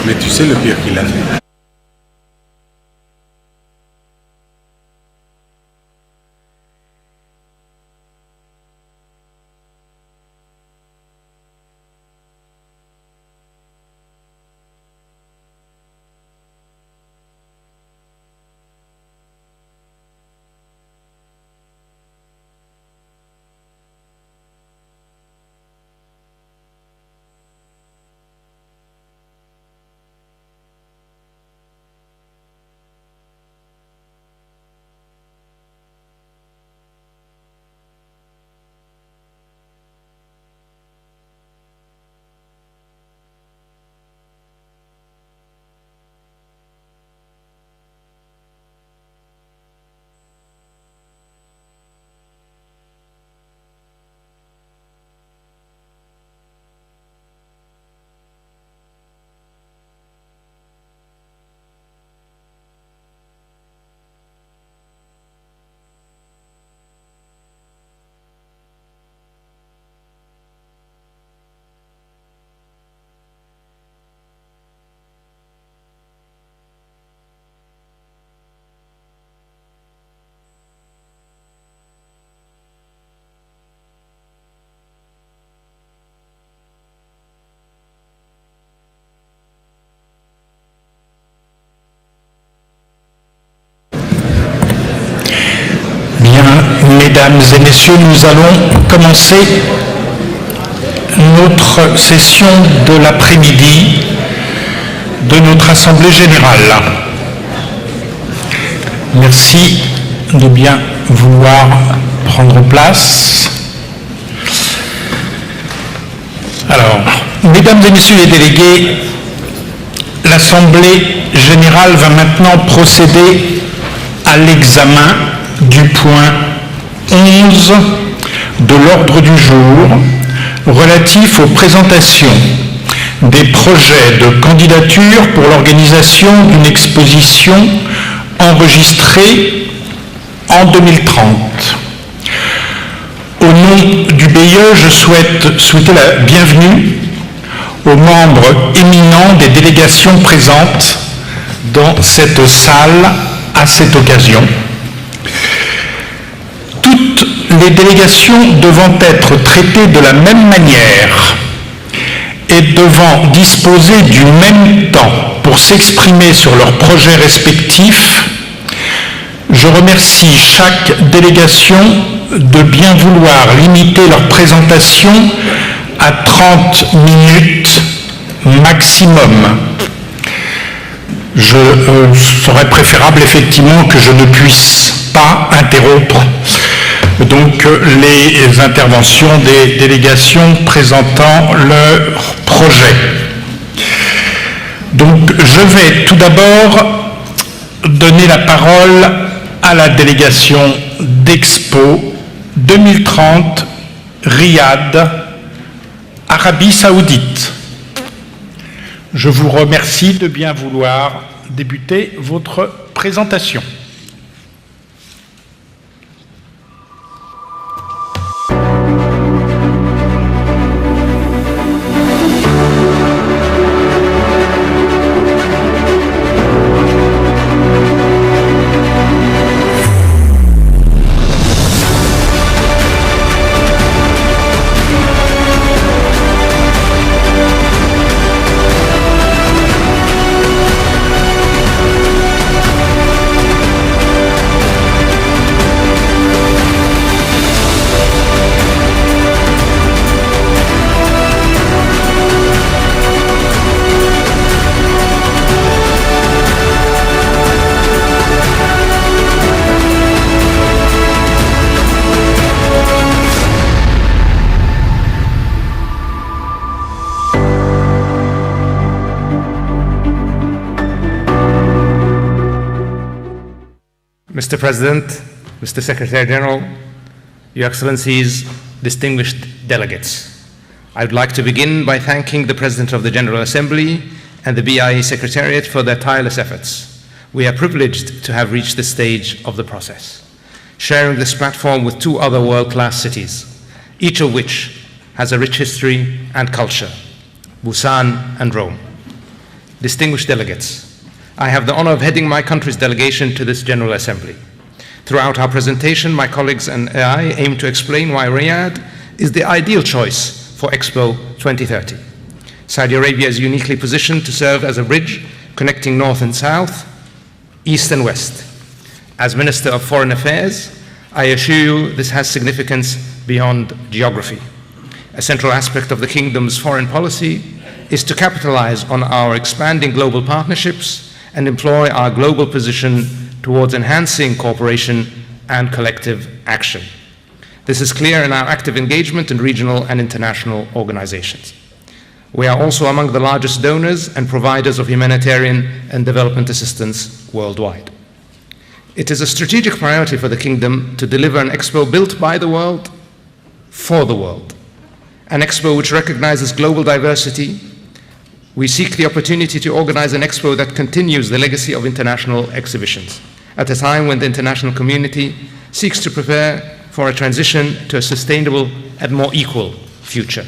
Mais tu sais le pire qu'il a fait. Mesdames et messieurs, nous allons commencer notre session de l'après-midi de notre Assemblée générale. Merci de bien vouloir prendre place. Alors, mesdames et messieurs les délégués, l'Assemblée générale va maintenant procéder à l'examen du point 11 de l'ordre du jour relatif aux présentations des projets de candidature pour l'organisation d'une exposition enregistrée en 2030. Au nom du BIE, je souhaite souhaiter la bienvenue aux membres éminents des délégations présentes dans cette salle à cette occasion. Toutes les délégations devant être traitées de la même manière et devant disposer du même temps pour s'exprimer sur leurs projets respectifs, je remercie chaque délégation de bien vouloir limiter leur présentation à 30 minutes maximum. Serait préférable effectivement que je ne puisse pas interrompre donc les interventions des délégations présentant leur projet. Donc je vais tout d'abord donner la parole à la délégation d'Expo 2030 Riyad, Arabie Saoudite. Je vous remercie de bien vouloir débuter votre présentation. Mr. President, Mr. Secretary General, Your Excellencies, distinguished delegates. I would like to begin by thanking the President of the General Assembly and the BIE Secretariat for their tireless efforts. We are privileged to have reached this stage of the process, sharing this platform with two other world-class cities, each of which has a rich history and culture, Busan and Rome. distinguished delegates, I have the honor of heading my country's delegation to this General Assembly. Throughout our presentation, my colleagues and I aim to explain why Riyadh is the ideal choice for Expo 2030. Saudi Arabia is uniquely positioned to serve as a bridge connecting North and South, East and West. As Minister of Foreign Affairs, I assure you this has significance beyond geography. A central aspect of the Kingdom's foreign policy is to capitalize on our expanding global partnerships and employ our global position towards enhancing cooperation and collective action. This is clear in our active engagement in regional and international organizations. We are also among the largest donors and providers of humanitarian and development assistance worldwide. It is a strategic priority for the Kingdom to deliver an expo built by the world, for the world. An expo which recognizes global diversity. We seek the opportunity to organize an expo that continues the legacy of international exhibitions at a time when the international community seeks to prepare for a transition to a sustainable and more equal future.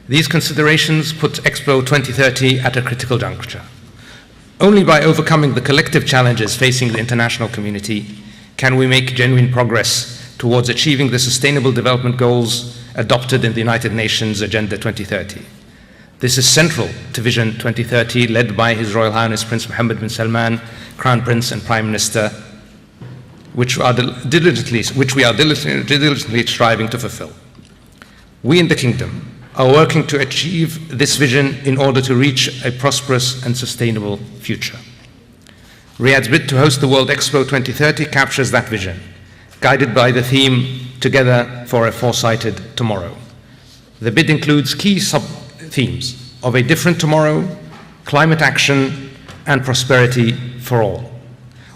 These considerations put Expo 2030 at a critical juncture. Only by overcoming the collective challenges facing the international community can we make genuine progress towards achieving the Sustainable Development Goals adopted in the United Nations Agenda 2030. This is central to Vision 2030, led by His Royal Highness Prince Mohammed bin Salman, Crown Prince and Prime Minister, which we are diligently striving to fulfill. We in the Kingdom are working to achieve this vision in order to reach a prosperous and sustainable future. Riyadh's bid to host the World Expo 2030 captures that vision, guided by the theme, Together for a Foresighted Tomorrow. The bid includes key sub-themes of a different tomorrow, climate action, and prosperity for all.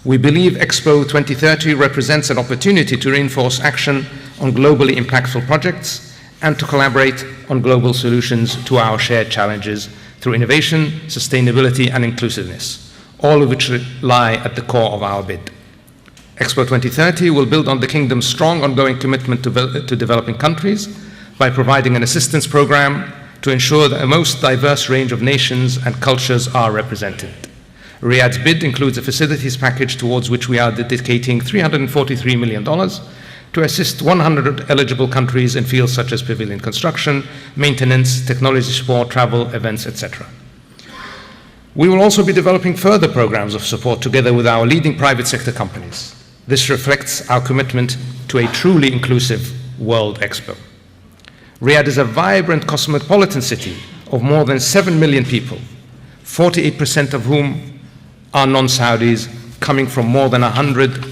We believe Expo 2030 represents an opportunity to reinforce action on globally impactful projects and to collaborate on global solutions to our shared challenges through innovation, sustainability, and inclusiveness, all of which lie at the core of our bid. Expo 2030 will build on the Kingdom's strong ongoing commitment to developing countries by providing an assistance program to ensure that a most diverse range of nations and cultures are represented. Riyadh's bid includes a facilities package towards which we are dedicating $343 million to assist 100 eligible countries in fields such as pavilion construction, maintenance, technology support, travel, events, etc. We will also be developing further programs of support together with our leading private sector companies. This reflects our commitment to a truly inclusive World Expo. Riyadh is a vibrant cosmopolitan city of more than 7 million people, 48% of whom are non-Saudis, coming from more than 100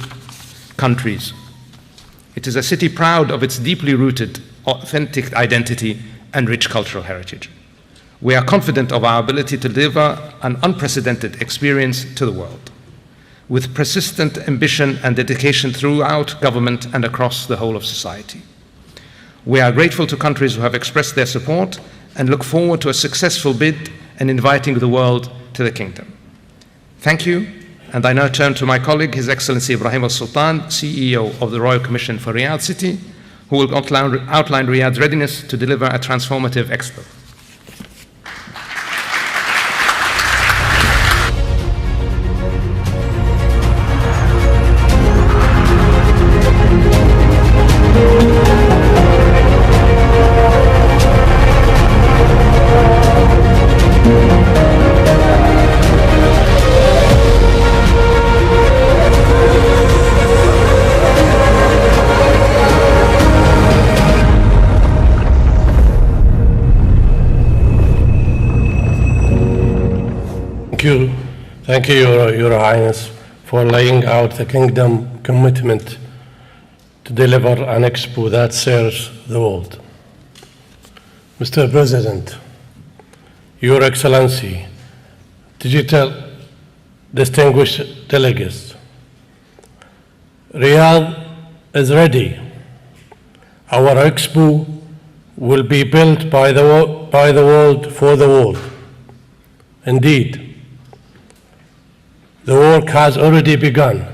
countries. It is a city proud of its deeply rooted, authentic identity and rich cultural heritage. We are confident of our ability to deliver an unprecedented experience to the world, with persistent ambition and dedication throughout government and across the whole of society. We are grateful to countries who have expressed their support and look forward to a successful bid and inviting the world to the Kingdom. Thank you. And I now turn to my colleague, His Excellency Ibrahim Al Sultan, CEO of the Royal Commission for Riyadh City, who will outline Riyadh's readiness to deliver a transformative expo. Thank you, Your Highness, for laying out the Kingdom commitment to deliver an expo that serves the world. Mr. President, Your Excellency, digital distinguished delegates, Riyadh is ready. Our expo will be built by the world for the world. Indeed, the work has already begun.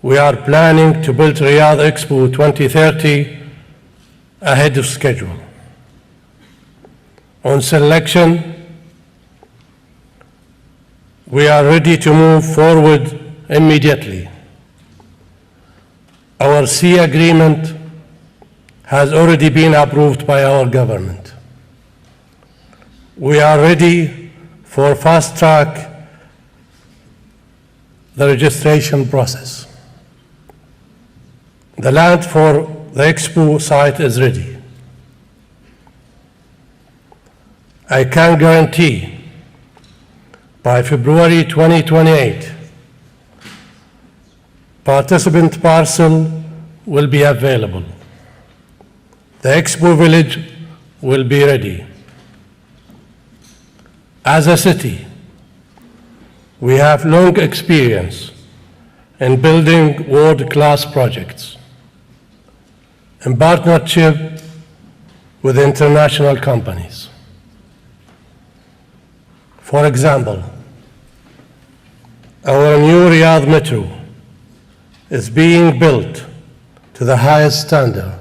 We are planning to build Riyadh Expo 2030 ahead of schedule. On selection We are ready to move forward immediately. Our sea agreement has already been approved by our government. We are ready for fast-track the registration process. The land for the Expo site is ready. I can guarantee by February 2028, participant parcel will be available. The Expo Village will be ready. As a city, we have long experience in building world-class projects in partnership with international companies. For example, our new Riyadh Metro is being built to the highest standard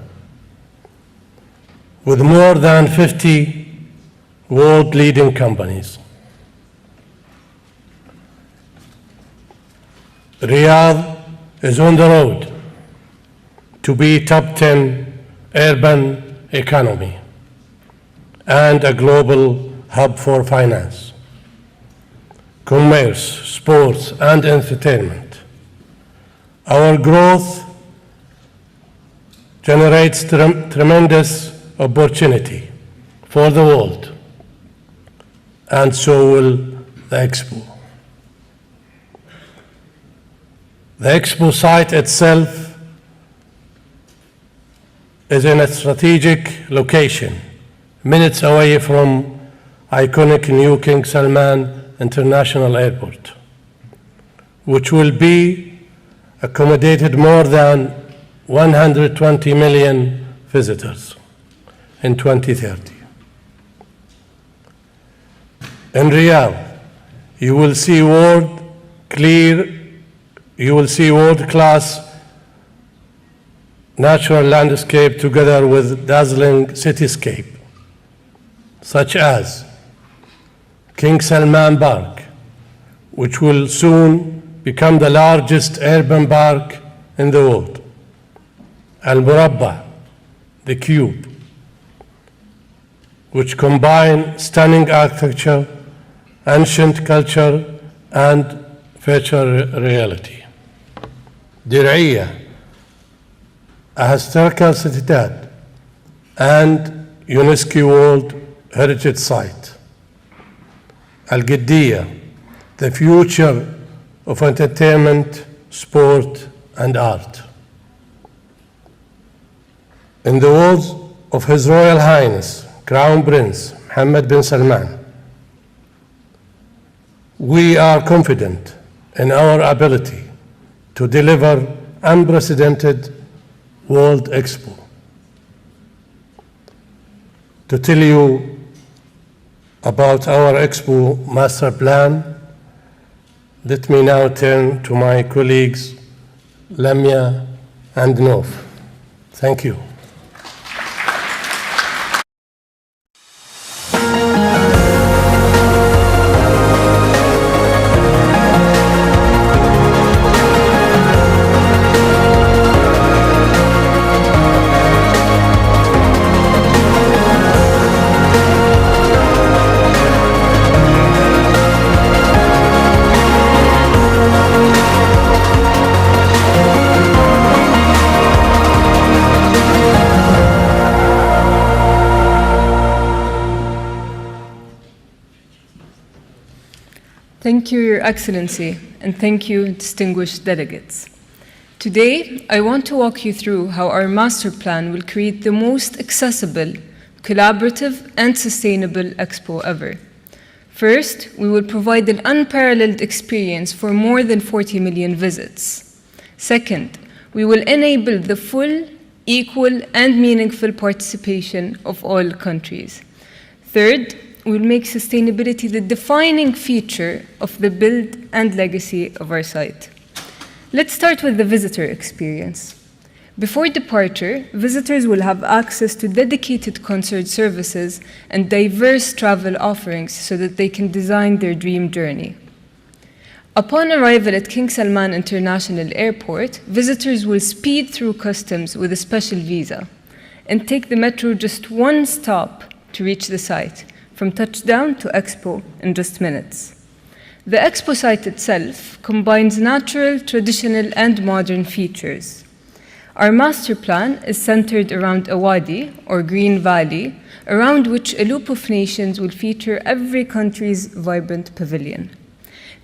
with more than 50 world-leading companies. Riyadh is on the road to be top 10 urban economy and a global hub for finance, commerce, sports, and entertainment. Our growth generates tremendous opportunity for the world, and so will the Expo. The Expo site itself is in a strategic location, minutes away from iconic new King Salman International Airport, which will be accommodated more than 120 million visitors in 2030. In Riyadh, you will see world-class natural landscape together with dazzling cityscape, such as King Salman Park, which will soon become the largest urban park in the world, Al Murabba, the Cube, which combine stunning architecture, ancient culture, and virtual reality. Dir'iyah, a historical citadel and UNESCO World Heritage Site. Al-Qiddiya, the future of entertainment, sport, and art. In the words of His Royal Highness, Crown Prince Mohammed bin Salman, we are confident in our ability to deliver unprecedented World Expo. To tell you about our Expo master plan, let me now turn to my colleagues Lamia and Nof. Thank you. Thank you, Your Excellency, and thank you, distinguished delegates. Today, I want to walk you through how our master plan will create the most accessible, collaborative, and sustainable Expo ever. First, we will provide an unparalleled experience for more than 40 million visits. Second, we will enable the full, equal, and meaningful participation of all countries. Third, we'll make sustainability the defining feature of the build and legacy of our site. Let's start with the visitor experience. Before departure, visitors will have access to dedicated concierge services and diverse travel offerings so that they can design their dream journey. Upon arrival at King Salman International Airport, visitors will speed through customs with a special visa and take the metro just one stop to reach the site, from touchdown to Expo in just minutes. The Expo site itself combines natural, traditional, and modern features. Our master plan is centered around a wadi, or green valley, around which a loop of nations will feature every country's vibrant pavilion.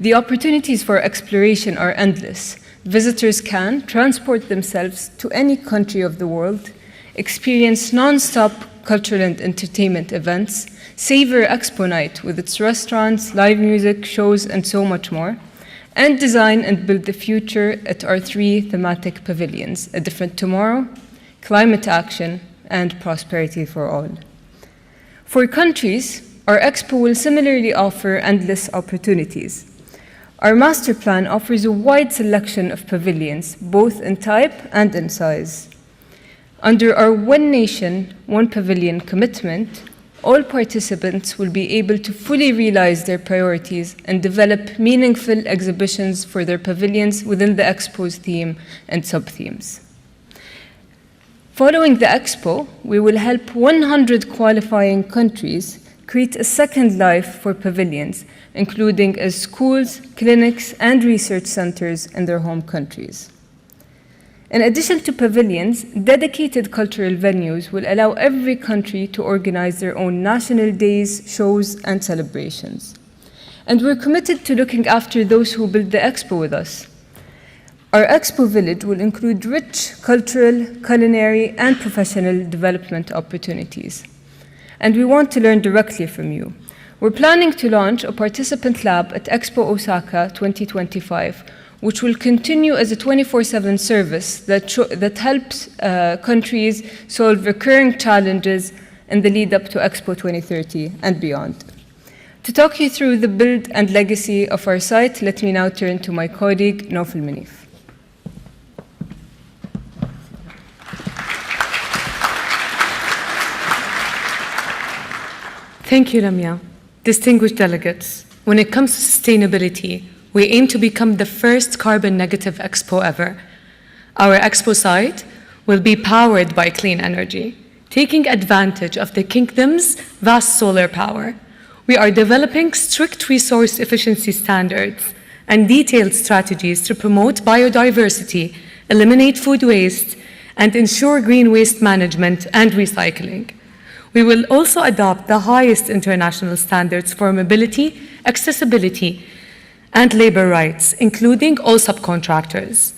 The opportunities for exploration are endless. Visitors can transport themselves to any country of the world, experience non-stop cultural and entertainment events, savor Expo Night with its restaurants, live music, shows, and so much more, and design and build the future at our 3 thematic pavilions: A Different Tomorrow, Climate Action, and Prosperity for All. For countries, our Expo will similarly offer endless opportunities. Our master plan offers a wide selection of pavilions, both in type and in size. Under our One Nation, One Pavilion commitment, all participants will be able to fully realize their priorities and develop meaningful exhibitions for their pavilions within the Expo's theme and sub-themes. Following the Expo, we will help 100 qualifying countries create a second life for pavilions, including as schools, clinics, and research centers in their home countries. In addition to pavilions, dedicated cultural venues will allow every country to organize their own national days, shows, and celebrations. And we're committed to looking after those who build the Expo with us. Our Expo Village will include rich cultural, culinary, and professional development opportunities. And we want to learn directly from you. We're planning to launch a participant lab at Expo Osaka 2025, which will continue as a 24/7 service that helps countries solve recurring challenges in the lead up to Expo 2030 and beyond. To talk you through the build and legacy of our site, let me now turn to my colleague, Naufal Manif. Thank you, Lamia. Distinguished delegates, when it comes to sustainability, we aim to become the first carbon negative Expo ever. Our Expo site will be powered by clean energy, taking advantage of the Kingdom's vast solar power. We are developing strict resource efficiency standards and detailed strategies to promote biodiversity, eliminate food waste, and ensure green waste management and recycling. We will also adopt the highest international standards for mobility, accessibility, and labor rights, including all subcontractors.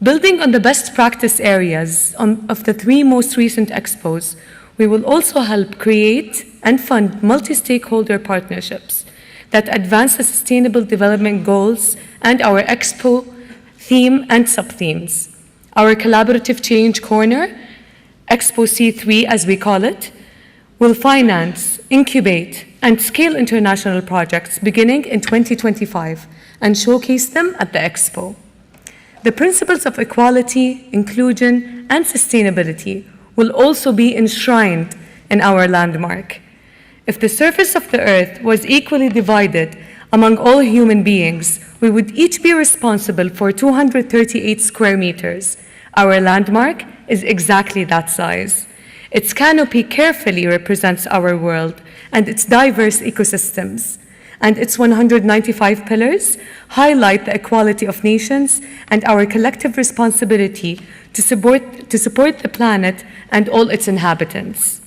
Building on the best practice areas of the 3 most recent expos, we will also help create and fund multi-stakeholder partnerships that advance the Sustainable Development Goals and our expo theme and sub-themes. Our collaborative change corner, Expo C3 as we call it, will finance, incubate, and scale international projects beginning in 2025 and showcase them at the Expo. The principles of equality, inclusion, and sustainability will also be enshrined in our landmark. If the surface of the Earth was equally divided among all human beings, we would each be responsible for 238 square meters. Our landmark is exactly that size. Its canopy carefully represents our world and its diverse ecosystems, and its 195 pillars highlight the equality of nations and our collective responsibility to support the planet and all its inhabitants.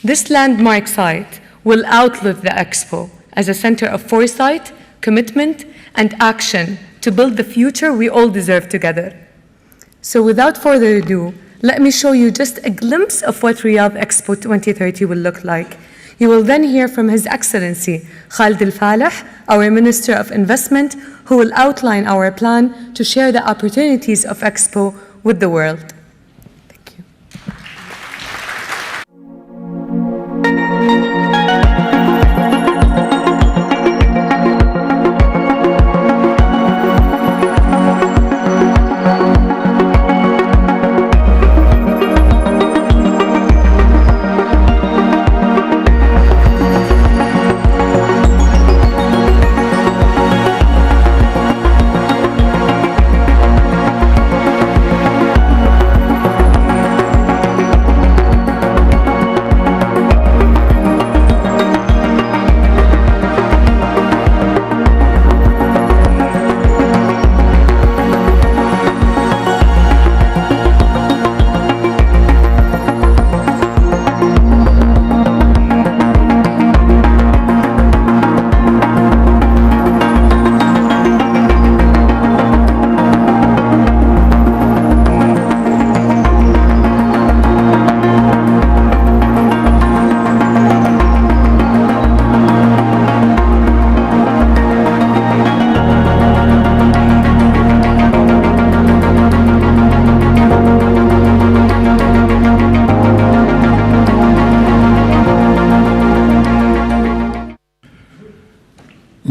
This landmark site will outlive the Expo as a center of foresight, commitment, and action to build the future we all deserve together. So without further ado, let me show you just a glimpse of what Riyadh Expo 2030 will look like. You will then hear from His Excellency Khalid Al-Falih, our Minister of Investment, who will outline our plan to share the opportunities of Expo with the world. Thank you.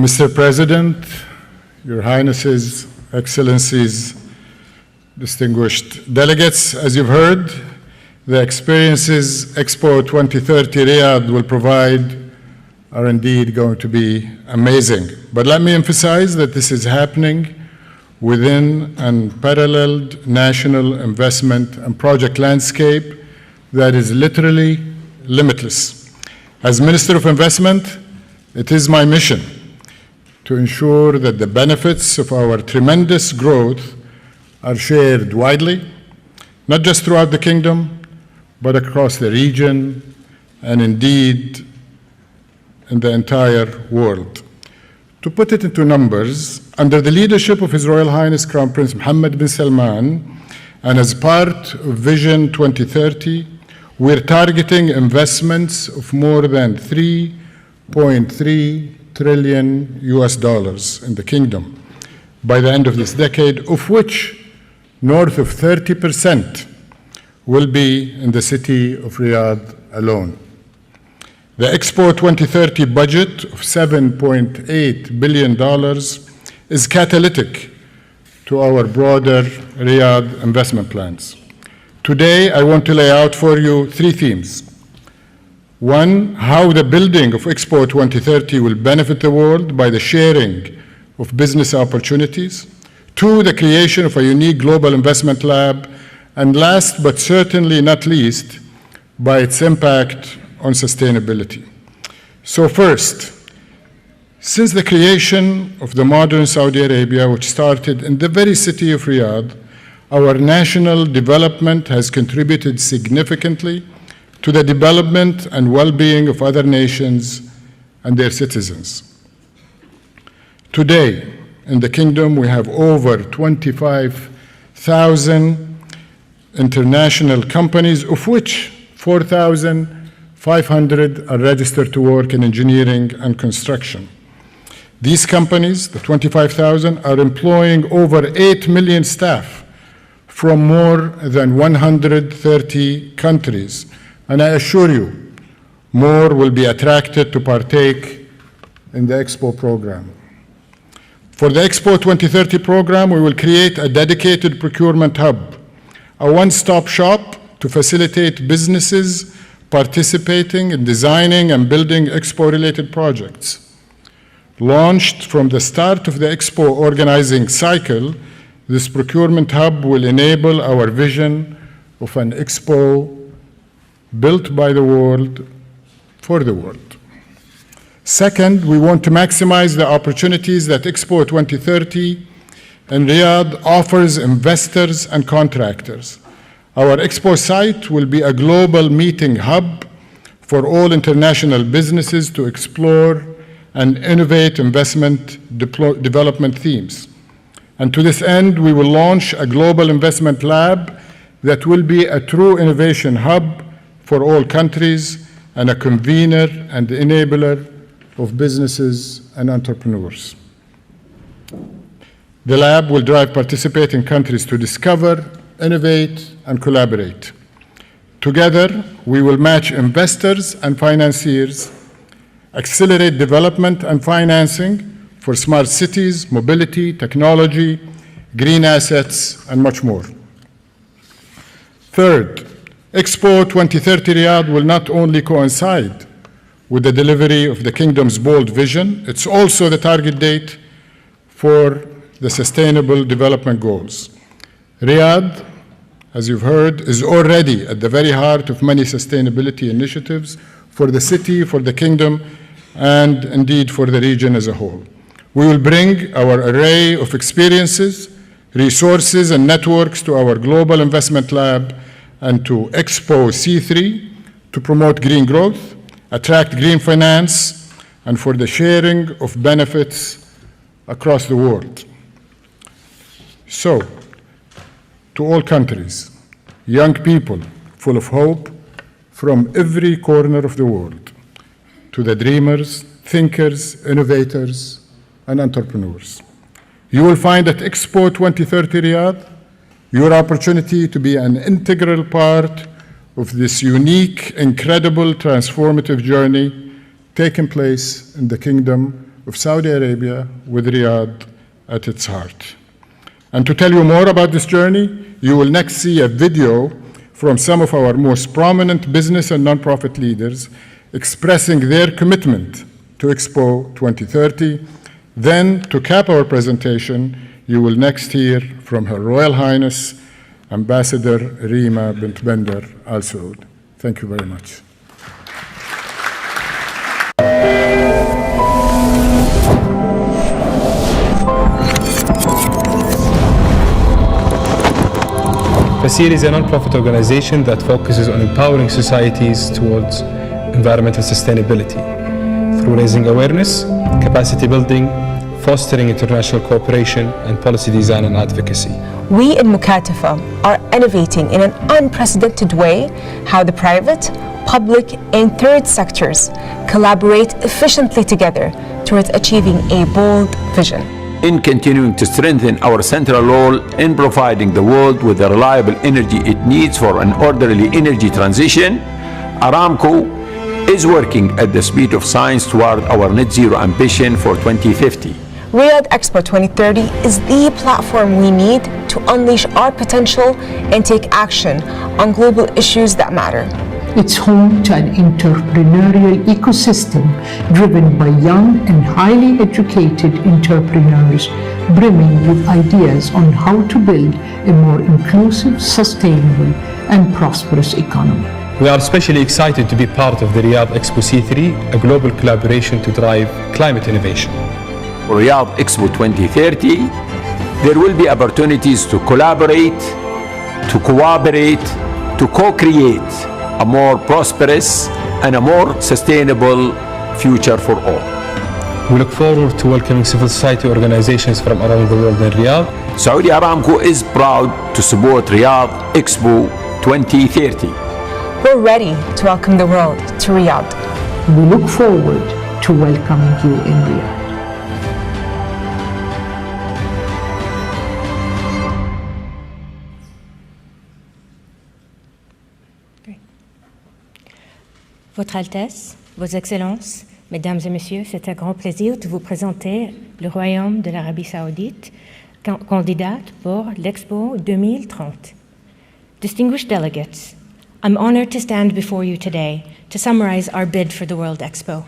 Mr. President, Your Highnesses, Excellencies, distinguished delegates, as you've heard, the experiences Expo 2030 Riyadh will provide are indeed going to be amazing. But let me emphasize that this is happening within an unparalleled national investment and project landscape that is literally limitless. As Minister of Investment, it is my mission to ensure that the benefits of our tremendous growth are shared widely, not just throughout the kingdom, but across the region and indeed in the entire world. To put it into numbers, under the leadership of His Royal Highness Crown Prince Mohammed bin Salman, and as part of Vision 2030, we're targeting investments of more than $3.3 trillion in the kingdom by the end of this decade, of which north of 30% will be in the city of Riyadh alone. The Expo 2030 budget of $7.8 billion is catalytic to our broader Riyadh investment plans. Today, I want to lay out for you three themes. One, how the building of Expo 2030 will benefit the world by the sharing of business opportunities. Two, the creation of a unique global investment lab. And last but certainly not least, by its impact on sustainability. So first, since the creation of the modern Saudi Arabia, which started in the very city of Riyadh, our national development has contributed significantly to the development and well-being of other nations and their citizens. Today, in the kingdom, we have over 25,000 international companies, of which 4,500 are registered to work in engineering and construction. These companies, the 25,000, are employing over 8 million staff from more than 130 countries. And I assure you, more will be attracted to partake in the Expo program. For the Expo 2030 program, we will create a dedicated procurement hub, a one-stop shop to facilitate businesses participating in designing and building Expo-related projects. Launched from the start of the Expo organizing cycle, this procurement hub will enable our vision of an Expo built by the world for the world. Second, we want to maximize the opportunities that Expo 2030 in Riyadh offers investors and contractors. Our Expo site will be a global meeting hub for all international businesses to explore and innovate investment development themes. And to this end, we will launch a global investment lab that will be a true innovation hub for all countries and a convener and enabler of businesses and entrepreneurs. The lab will drive participating countries to discover, innovate, and collaborate. Together, we will match investors and financiers, accelerate development and financing for smart cities, mobility, technology, green assets, and much more. Third, Expo 2030 Riyadh will not only coincide with the delivery of the Kingdom's bold vision, it's also the target date for the Sustainable Development Goals. Riyadh, as you've heard, is already at the very heart of many sustainability initiatives for the city, for the Kingdom, and indeed for the region as a whole. We will bring our array of experiences, resources, and networks to our Global Investment Lab and to Expo C3 to promote green growth, attract green finance, and for the sharing of benefits across the world. So, to all countries, young people full of hope from every corner of the world, to the dreamers, thinkers, innovators, and entrepreneurs. You will find at Expo 2030 Riyadh your opportunity to be an integral part of this unique, incredible, transformative journey taking place in the Kingdom of Saudi Arabia with Riyadh at its heart. And to tell you more about this journey, you will next see a video from some of our most prominent business and nonprofit leaders expressing their commitment to Expo 2030. Then, to cap our presentation, you will next hear from Her Royal Highness, Ambassador Rima bint Bender Al Saud. Thank you very much. FACIL is a non-profit organization that focuses on empowering societies towards environmental sustainability through raising awareness, capacity building, fostering international cooperation, and policy design and advocacy. We in Mukatafa are innovating in an unprecedented way how the private, public, and third sectors collaborate efficiently together towards achieving a bold vision. In continuing to strengthen our central role in providing the world with the reliable energy it needs for an orderly energy transition, Aramco is working at the speed of science toward our net zero ambition for 2050. Riyadh Expo 2030 is the platform we need to unleash our potential and take action on global issues that matter. It's home to an entrepreneurial ecosystem driven by young and highly educated entrepreneurs, brimming with ideas on how to build a more inclusive, sustainable, and prosperous economy. We are especially excited to be part of the Riyadh Expo C3, a global collaboration to drive climate innovation. For Riyadh Expo 2030, there will be opportunities to collaborate, to cooperate, to co-create a more prosperous and a more sustainable future for all. We look forward to welcoming civil society organizations from around the world in Riyadh. Saudi Aramco is proud to support Riyadh Expo 2030. We're ready to welcome the world to Riyadh. We look forward to welcoming you in Riyadh. Votre Altesse, Vos Excellences, Mesdames et Messieurs, c'est un grand plaisir de vous présenter le Royaume de l'Arabie Saoudite, candidate pour l'Expo 2030. Distinguished delegates, I'm honored to stand before you today to summarize our bid for the World Expo.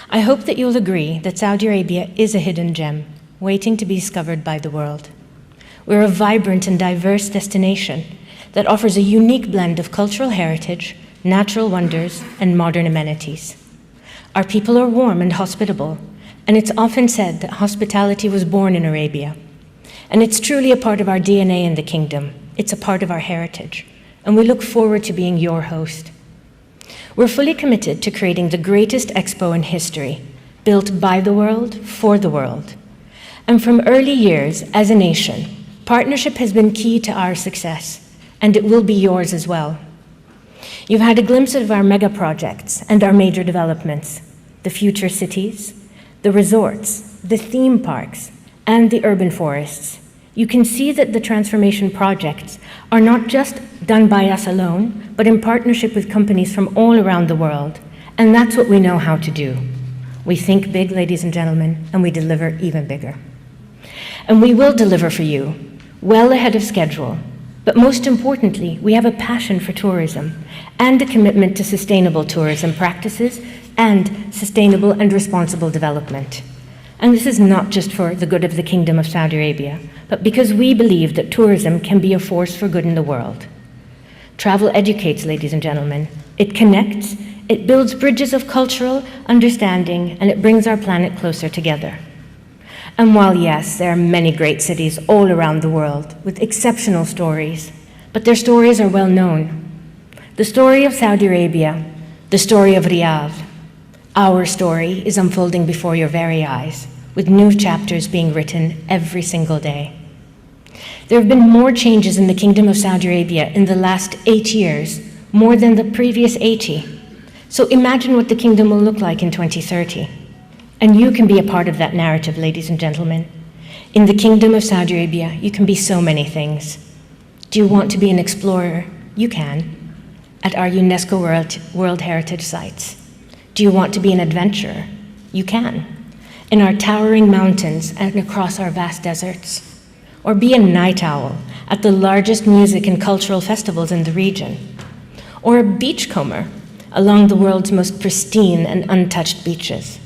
I hope that you'll agree that Saudi Arabia is a hidden gem, waiting to be discovered by the world. We're a vibrant and diverse destination that offers a unique blend of cultural heritage, natural wonders, and modern amenities. Our people are warm and hospitable, and it's often said that hospitality was born in Arabia. And it's truly a part of our DNA in the kingdom. It's a part of our heritage, and we look forward to being your host. We're fully committed to creating the greatest expo in history, built by the world, for the world. And from early years, as a nation, partnership has been key to our success, and it will be yours as well. You've had a glimpse of our mega projects and our major developments, the future cities, the resorts, the theme parks, and the urban forests. You can see that the transformation projects are not just done by us alone, but in partnership with companies from all around the world. And that's what we know how to do. We think big, ladies and gentlemen, and we deliver even bigger. And we will deliver for you, well ahead of schedule. But most importantly, we have a passion for tourism and a commitment to sustainable tourism practices and sustainable and responsible development. And this is not just for the good of the Kingdom of Saudi Arabia, but because we believe that tourism can be a force for good in the world. Travel educates, ladies and gentlemen. It connects, it builds bridges of cultural understanding, and it brings our planet closer together. And while, yes, there are many great cities all around the world with exceptional stories, but their stories are well known. The story of Saudi Arabia, the story of Riyadh, our story is unfolding before your very eyes, with new chapters being written every single day. There have been more changes in the Kingdom of Saudi Arabia in the last 8 years, more than the previous 80. So imagine what the kingdom will look like in 2030. And you can be a part of that narrative, ladies and gentlemen. In the Kingdom of Saudi Arabia, you can be so many things. Do you want to be an explorer? You can, at our UNESCO World Heritage Sites. Do you want to be an adventurer? You can. in our towering mountains and across our vast deserts, or be a night owl at the largest music and cultural festivals in the region, or a beachcomber along the world's most pristine and untouched beaches.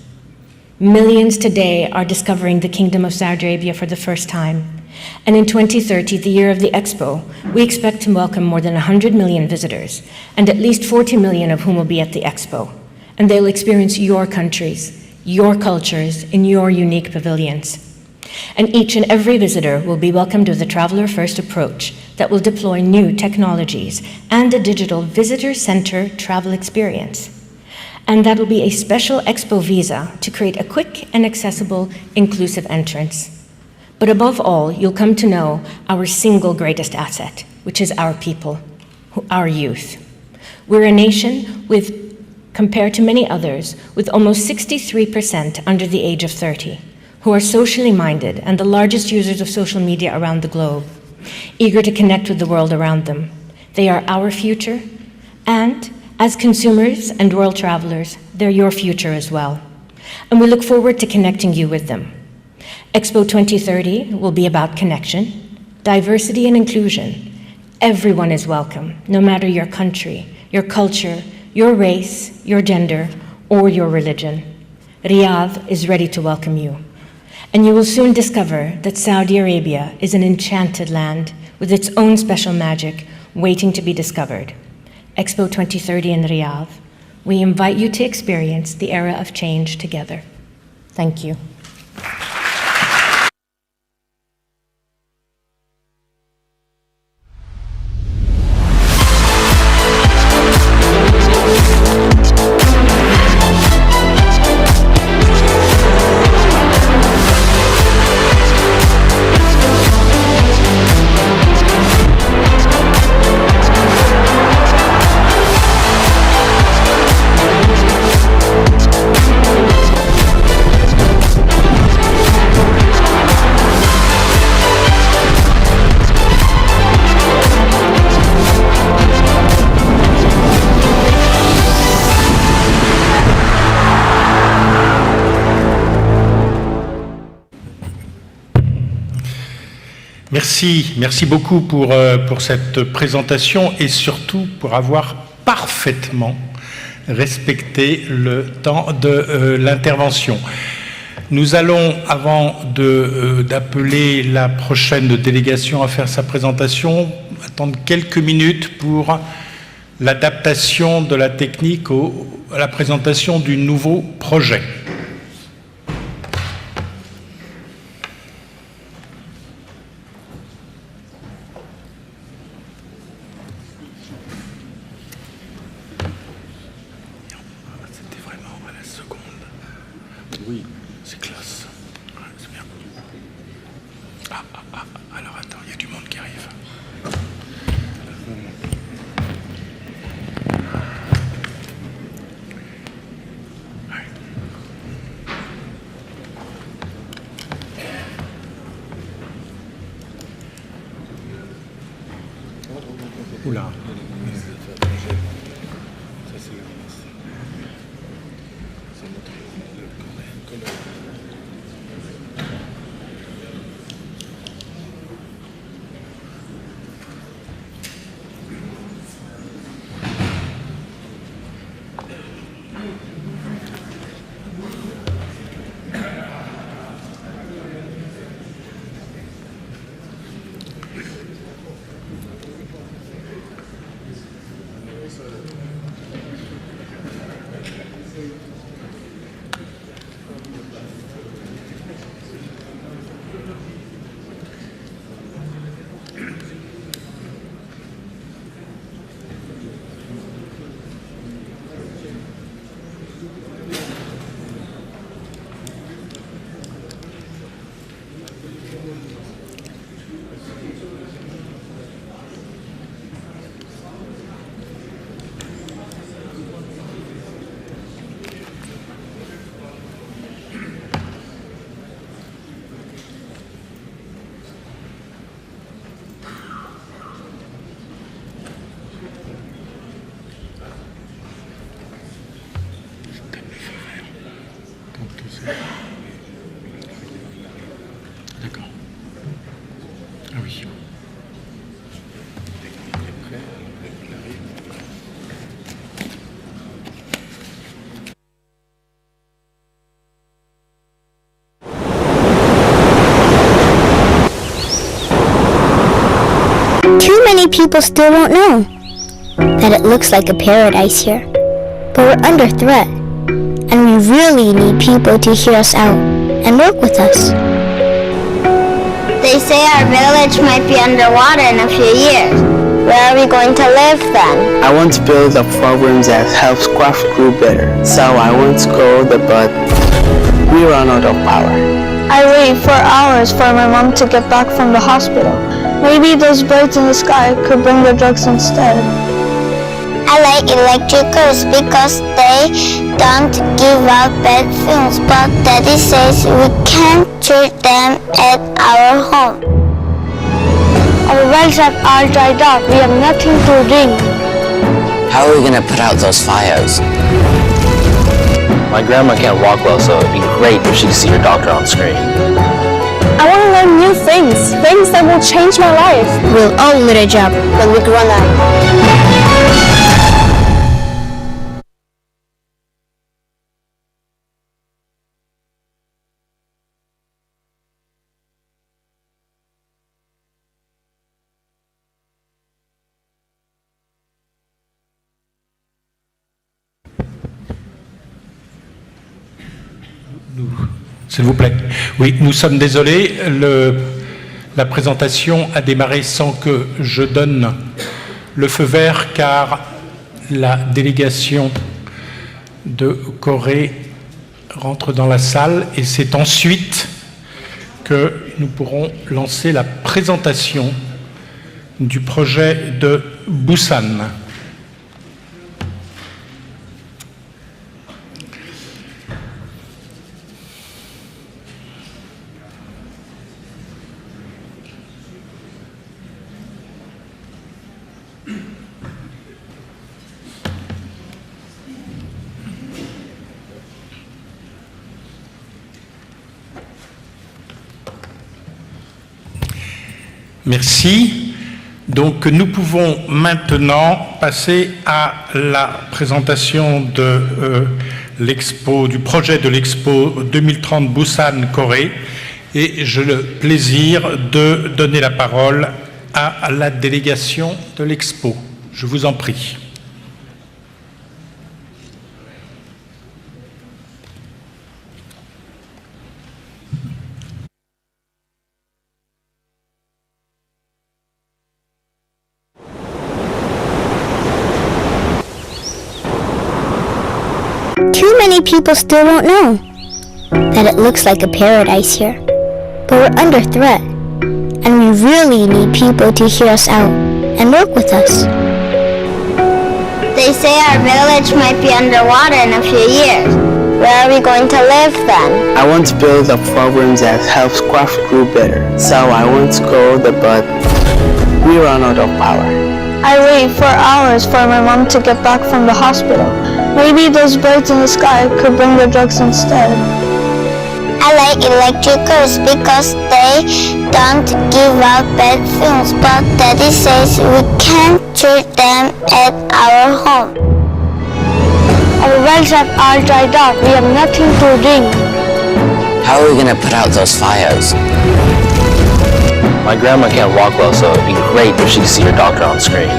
Millions today are discovering the Kingdom of Saudi Arabia for the first time, and in 2030, the year of the Expo, we expect to welcome more than 100 million visitors, and at least 40 million of whom will be at the Expo, and they'll experience your countries, your cultures in your unique pavilions. And each and every visitor will be welcomed with a traveler-first approach that will deploy new technologies and a digital visitor center travel experience. And that will be a special Expo visa to create a quick and accessible, inclusive entrance. But above all, you'll come to know our single greatest asset, which is our people, our youth. We're a nation with, compared to many others, with almost 63% under the age of 30, who are socially minded and the largest users of social media around the globe, eager to connect with the world around them. They are our future, and as consumers and world travelers, they're your future as well. And we look forward to connecting you with them. Expo 2030 will be about connection, diversity, and inclusion. Everyone is welcome, no matter your country, your culture, your race, your gender, or your religion. Riyadh is ready to welcome you. And you will soon discover that Saudi Arabia is an enchanted land with its own special magic waiting to be discovered. Expo 2030 in Riyadh. We invite you to experience the era of change together. Thank you. Merci beaucoup pour cette présentation et surtout pour avoir parfaitement respecté le temps de l'intervention. Nous allons, avant d'appeler la prochaine délégation à faire sa présentation, attendre quelques minutes pour l'adaptation de la technique à la présentation du nouveau projet. Oula. Oui. Too many people still won't know that it looks like a paradise here, but we're under threat, and we really need people to hear us out and work with us. They say our village might be underwater in a few years. Where are we going to live then? I want to build a program that helps craft grow better, so I want to go there, but we run out of power. I wait for hours for my mom to get back from the hospital. Maybe those birds in the sky could bring the drugs instead. I like electric cars because they don't give out bad fumes, but Daddy says we can't treat them at our home. Our wells are all dried up. We have nothing to drink. How are we going to put out those fires? My grandma can't walk well, so it'd be great if she could see her doctor on screen. I want to learn new things that will change my life. We'll all need a job when we grow up. S'il vous plaît. Oui, nous sommes désolés. La présentation a démarré sans que je donne le feu vert, car la délégation de Corée rentre dans la salle et c'est ensuite que nous pourrons lancer la présentation du projet de Busan. Merci. Donc nous pouvons maintenant passer à la présentation de l'expo, du projet de l'expo 2030 Busan Corée, et j'ai le plaisir de donner la parole à la délégation de l'expo. Je vous en prie. Too many people still won't know that it looks like a paradise here, but we're under threat, and we really need people to hear us out and work with us. They say our village might be underwater in a few years. Where are we going to live then? I want to build a program that helps craft grow better, so I want to go there, but we run out of power. I wait for hours for my mom to get back from the hospital. Maybe those birds in the sky could bring the drugs instead. I like electric cars because they don't give out bad fumes, but Daddy says we can't treat them at our home. Our wells are all dried up. We have nothing to drink. How are we going to put out those fires? My grandma can't walk well, so it'd be great if she could see her doctor on screen.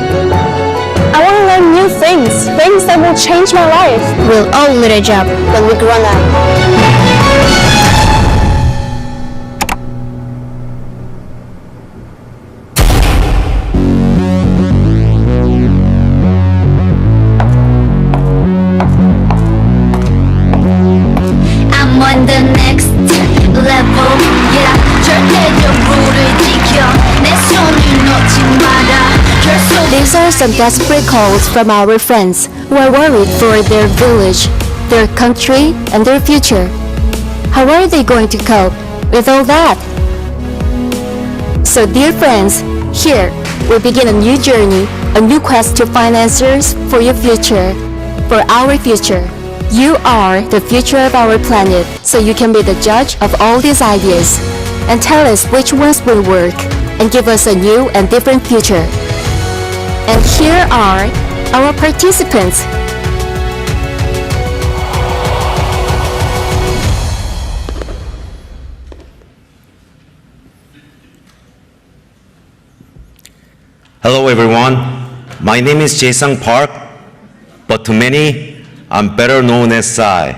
I want to learn new things that will change my life. We'll all need a job when we grow up. I'm on the next level. Yeah, 절대적으로 지켜 내 손을 놓지 마라. These are some desperate calls from our friends who are worried for their village, their country, and their future. How are they going to cope with all that? So, dear friends, here we begin a new journey, a new quest to find answers for your future, for our future. You are the future of our planet, so you can be the judge of all these ideas and tell us which ones will work and give us a new and different future. And here are our participants. Hello everyone, my name is Jae-Sung Park, but to many, I'm better known as Sai.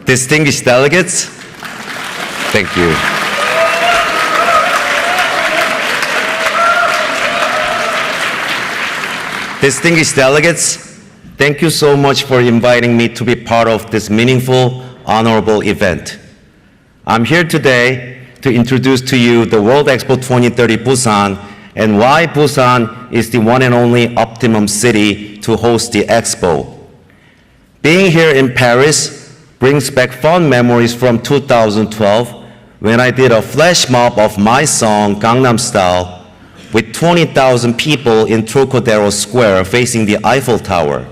Distinguished delegates, thank you. Distinguished delegates, thank you so much for inviting me to be part of this meaningful, honorable event. I'm here today to introduce to you the World Expo 2030 Busan and why Busan is the one and only optimum city to host the Expo. Being here in Paris brings back fond memories from 2012 when I did a flash mob of my song Gangnam Style with 20,000 people in Trocadero Square facing the Eiffel Tower.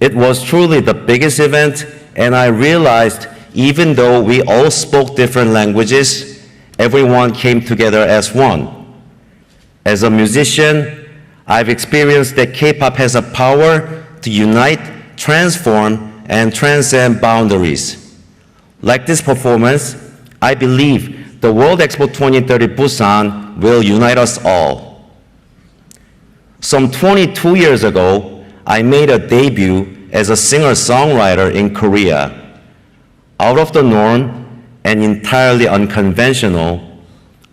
It was truly the biggest event, and I realized even though we all spoke different languages, everyone came together as one. As a musician, I've experienced that K-pop has a power to unite, transform, and transcend boundaries. Like this performance, I believe the World Expo 2030 Busan will unite us all. Some 22 years ago, I made a debut as a singer-songwriter in Korea. Out of the norm and entirely unconventional,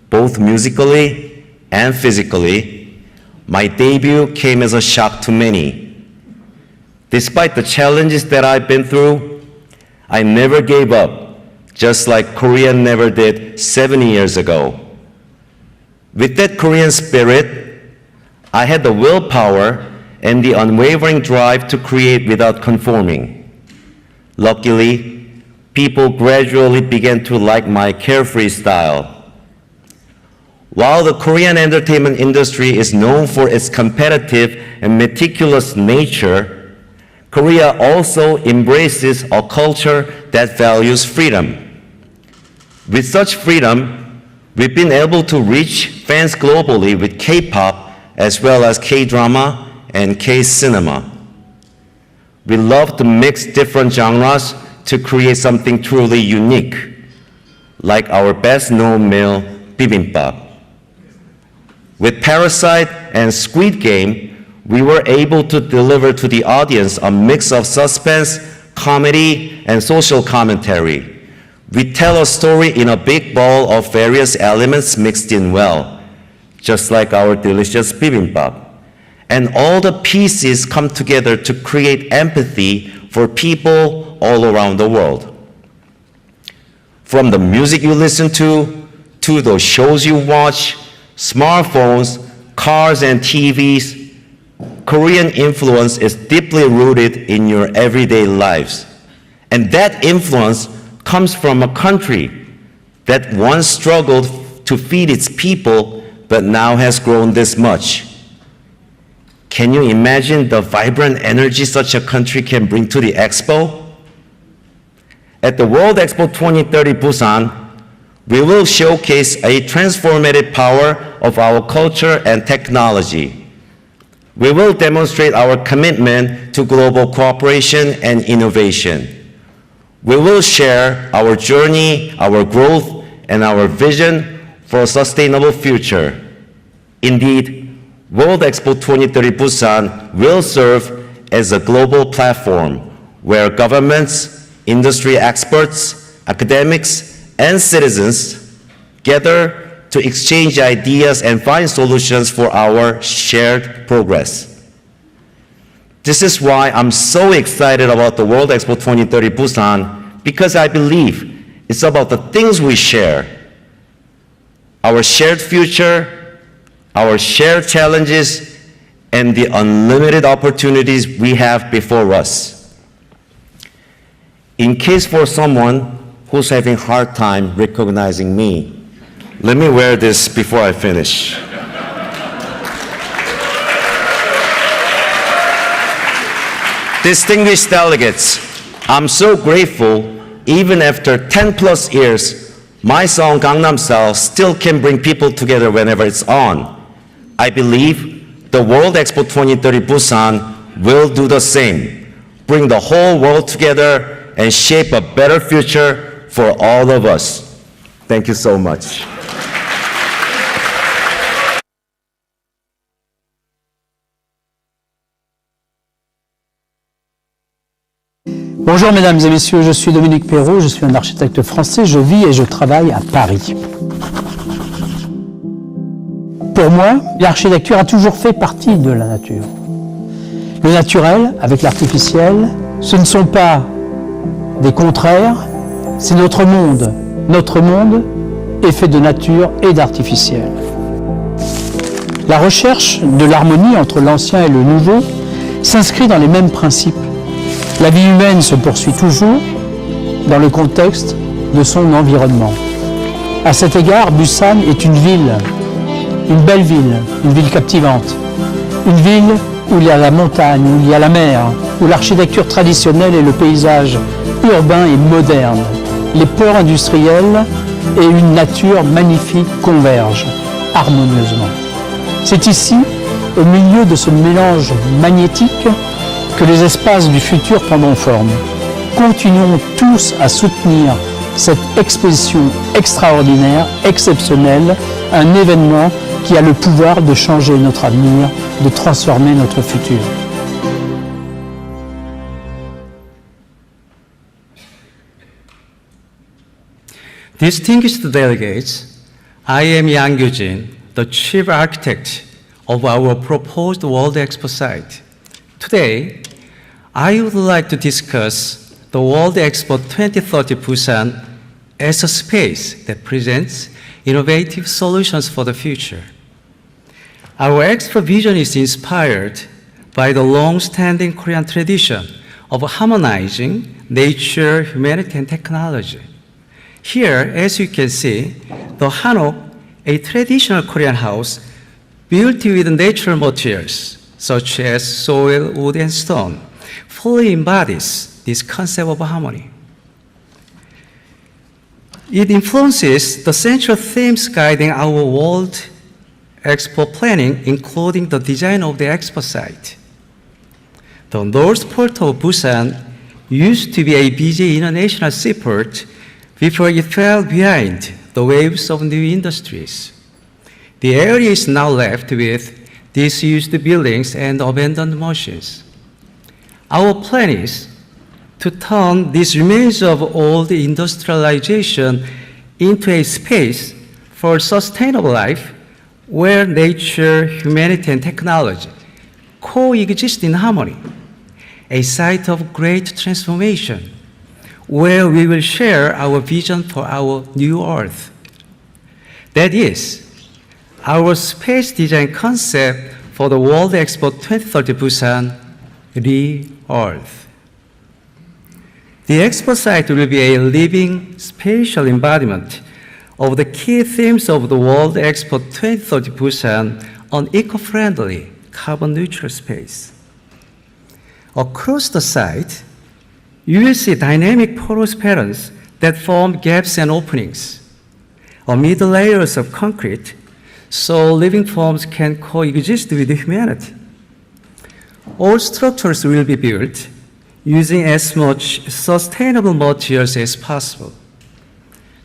both musically and physically, my debut came as a shock to many. Despite the challenges that I've been through, I never gave up, just like Korea never did 70 years ago. With that Korean spirit, I had the willpower and the unwavering drive to create without conforming. Luckily, people gradually began to like my carefree style. While the Korean entertainment industry is known for its competitive and meticulous nature, Korea also embraces a culture that values freedom. With such freedom, we've been able to reach fans globally with K-pop as well as K-drama and K-cinema. We love to mix different genres to create something truly unique, like our best-known meal, bibimbap. With Parasite and Squid Game, we were able to deliver to the audience a mix of suspense, comedy, and social commentary. We tell a story in a big ball of various elements mixed in well, just like our delicious bibimbap. And all the pieces come together to create empathy for people all around the world. From the music you listen to the shows you watch, smartphones, cars, and TVs, Korean influence is deeply rooted in your everyday lives. And that influence comes from a country that once struggled to feed its people, but now has grown this much. Can you imagine the vibrant energy such a country can bring to the Expo? At the World Expo 2030 Busan, we will showcase a transformative power of our culture and technology. We will demonstrate our commitment to global cooperation and innovation. We will share our journey, our growth, and our vision for a sustainable future. Indeed, World Expo 2030 Busan will serve as a global platform where governments, industry experts, academics, and citizens gather to exchange ideas and find solutions for our shared progress. This is why I'm so excited about the World Expo 2030 Busan, because I believe it's about the things we share, our shared future, our shared challenges, and the unlimited opportunities we have before us. In case for someone who's having a hard time recognizing me, let me wear this before I finish. Distinguished delegates, I'm so grateful, even after 10 plus years, My song Gangnam Style still can bring people together whenever it's on. I believe the World Expo 2030 Busan will do the same, bring the whole world together and shape a better future for all of us. Thank you so much. Bonjour mesdames et messieurs, je suis Dominique Perrault, je suis un architecte français, je vis et je travaille à Paris. Pour moi, l'architecture a toujours fait partie de la nature. Le naturel avec l'artificiel, ce ne sont pas des contraires, c'est notre monde. Notre monde est fait de nature et d'artificiel. La recherche de l'harmonie entre l'ancien et le nouveau s'inscrit dans les mêmes principes. La vie humaine se poursuit toujours dans le contexte de son environnement. À cet égard, Busan est une ville, une belle ville, une ville captivante. Une ville où il y a la montagne, où il y a la mer, où l'architecture traditionnelle et le paysage urbain et moderne, les ports industriels et une nature magnifique convergent harmonieusement. C'est ici, au milieu de ce mélange magnétique, que les espaces du futur prendront forme. Continuons tous à soutenir cette exposition extraordinaire, exceptionnelle, un événement qui a le pouvoir de changer notre avenir, de transformer notre futur. Distinguished delegates, I am Yang Gyujin, the chief architect of our proposed World Expo site. Today, I would like to discuss the World Expo 2030 Busan as a space that presents innovative solutions for the future. Our Expo vision is inspired by the long-standing Korean tradition of harmonizing nature, humanity, and technology. Here, as you can see, the hanok, a traditional Korean house built with natural materials, such as soil, wood, and stone, fully embodies this concept of harmony. It influences the central themes guiding our World Expo planning, including the design of the Expo site. The North Port of Busan used to be a busy international seaport before it fell behind the waves of new industries. The area is now left with disused buildings and abandoned machines. Our plan is to turn these remains of old industrialization into a space for sustainable life where nature, humanity, and technology coexist in harmony, a site of great transformation where we will share our vision for our new Earth. That is, our space design concept for the World Expo 2030 Busan, Re-Earth. The Expo site will be a living spatial embodiment of the key themes of the World Expo 2030 Busan on eco-friendly, carbon-neutral space. Across the site, you will see dynamic porous patterns that form gaps and openings amid layers of concrete, so living forms can coexist with humanity. All structures will be built using as much sustainable materials as possible.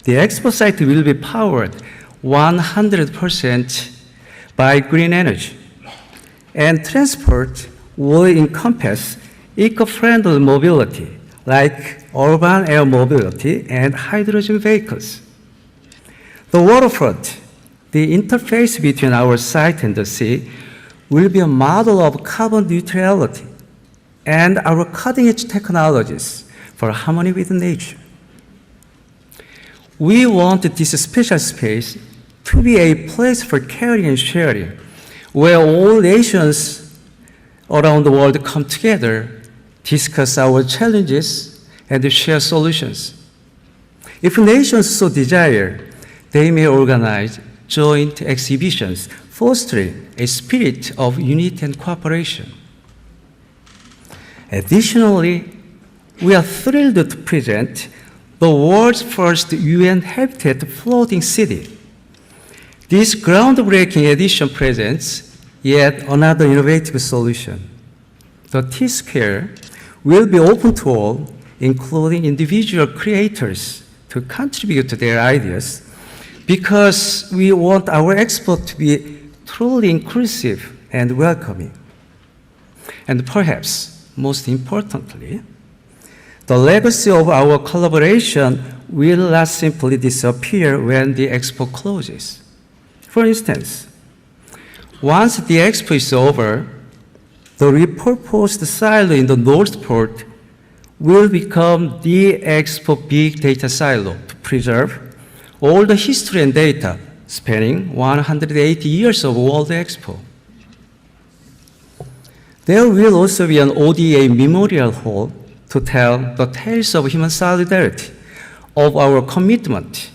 The Expo site will be powered 100% by green energy, and transport will encompass eco-friendly mobility like urban air mobility and hydrogen vehicles. The waterfront, the interface between our site and the sea, will be a model of carbon neutrality and our cutting-edge technologies for harmony with nature. We want this special space to be a place for caring and sharing, where all nations around the world come together, discuss our challenges, and share solutions. If nations so desire, they may organize joint exhibitions, fostering a spirit of unity and cooperation. Additionally, we are thrilled to present the world's first UN habitat floating city. This groundbreaking edition presents yet another innovative solution. The T-Square will be open to all, including individual creators, to contribute to their ideas, because we want our expo to be truly inclusive and welcoming. And perhaps, most importantly, the legacy of our collaboration will not simply disappear when the expo closes. For instance, once the expo is over, the repurposed silo in the North Port will become the expo big data silo to preserve all the history and data spanning 180 years of World Expo. There will also be an ODA memorial hall to tell the tales of human solidarity, of our commitment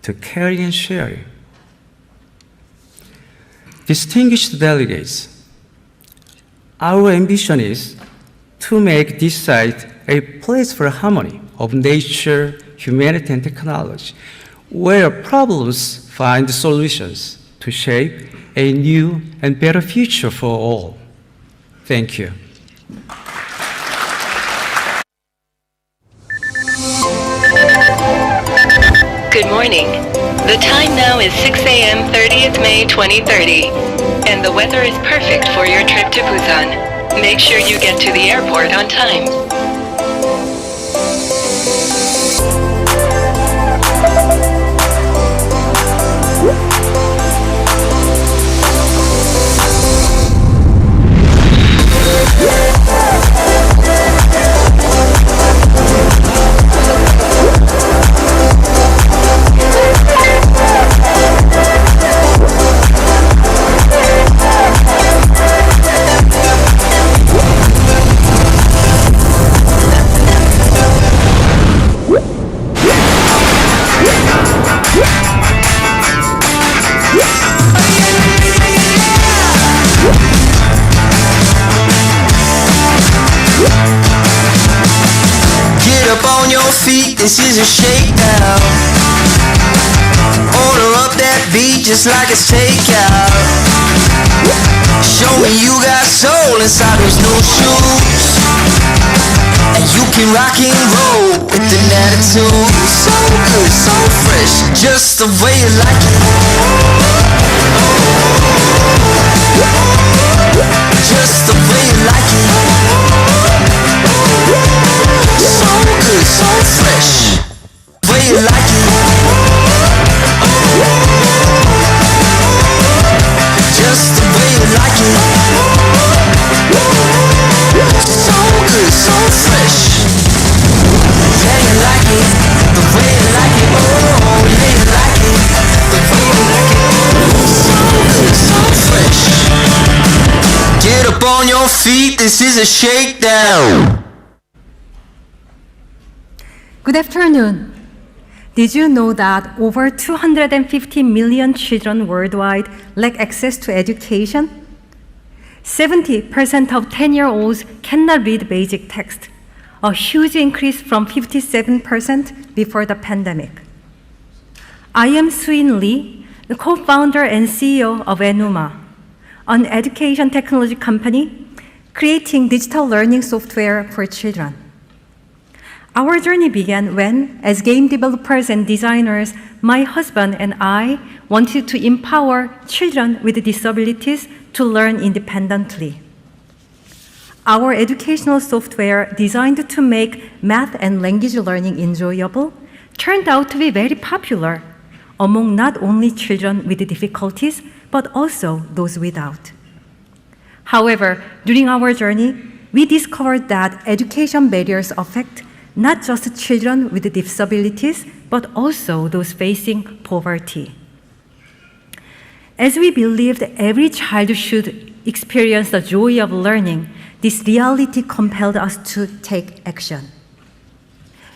to caring and sharing. Distinguished delegates, our ambition is to make this site a place for harmony of nature, humanity, and technology, where problems find solutions to shape a new and better future for all. Thank you. Good morning. The time now is 6 a.m. 30th May 2030, and the weather is perfect for your trip to Busan. Make sure you get to the airport on time. This is a shakedown. Order up that beat just like it's takeout. Show me you got soul inside those new shoes, and you can rock and roll with an attitude. So good, so fresh, just the way you like it. Just the way you like it. So good, so fresh, way you like it. Just the way you like it. So good, so fresh, yeah you like it, the way you like it. Oh yeah you like it, the way you like it. So good, so fresh. Get up on your feet, this is a shakedown. Good afternoon. Did you know that over 250 million children worldwide lack access to education? 70% of 10-year-olds cannot read basic text, a huge increase from 57% before the pandemic. I am Suin Lee, the co-founder and CEO of Enuma, an education technology company creating digital learning software for children. Our journey began when, as game developers and designers, my husband and I wanted to empower children with disabilities to learn independently. Our educational software, designed to make math and language learning enjoyable, turned out to be very popular among not only children with difficulties, but also those without. However, during our journey, we discovered that education barriers affect not just children with disabilities, but also those facing poverty. As we believed every child should experience the joy of learning, this reality compelled us to take action.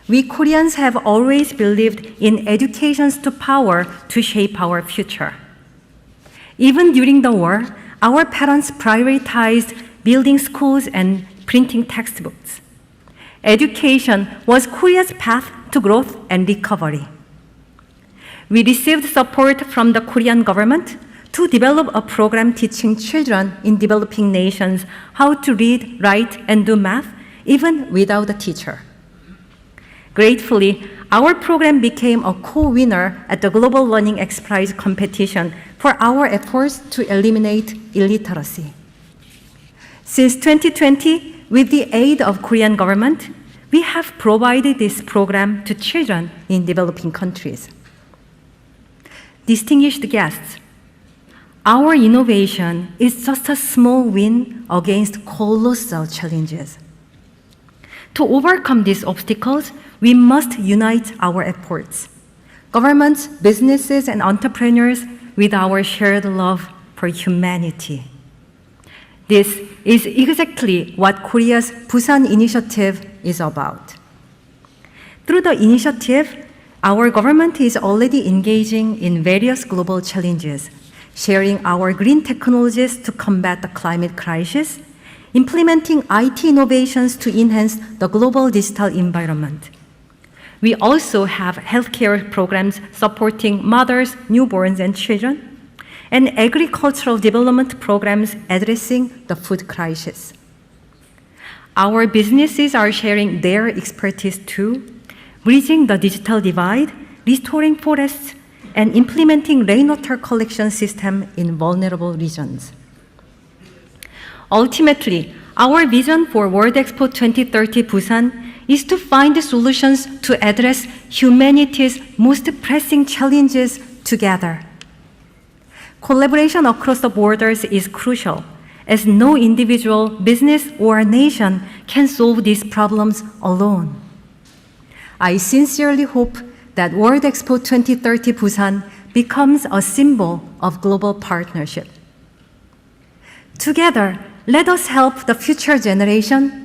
We Koreans have always believed in education's power to shape our future. Even during the war, our parents prioritized building schools and printing textbooks. Education was Korea's path to growth and recovery. We received support from the Korean government to develop a program teaching children in developing nations how to read, write, and do math, even without a teacher. Gratefully, our program became a co-winner at the Global Learning X Prize competition for our efforts to eliminate illiteracy. Since 2020, with the aid of Korean government, we have provided this program to children in developing countries. Distinguished guests, our innovation is just a small win against colossal challenges. To overcome these obstacles, we must unite our efforts, governments, businesses, and entrepreneurs, with our shared love for humanity. This is exactly what Korea's Busan Initiative is about. Through the initiative, our government is already engaging in various global challenges, sharing our green technologies to combat the climate crisis, implementing IT innovations to enhance the global digital environment. We also have healthcare programs supporting mothers, newborns, and children, and agricultural development programs addressing the food crisis. Our businesses are sharing their expertise too, bridging the digital divide, restoring forests, and implementing rainwater collection system in vulnerable regions. Ultimately, our vision for World Expo 2030 Busan is to find solutions to address humanity's most pressing challenges together. Collaboration across the borders is crucial, as no individual, business, or nation can solve these problems alone. I sincerely hope that World Expo 2030 Busan becomes a symbol of global partnership. Together, let us help the future generation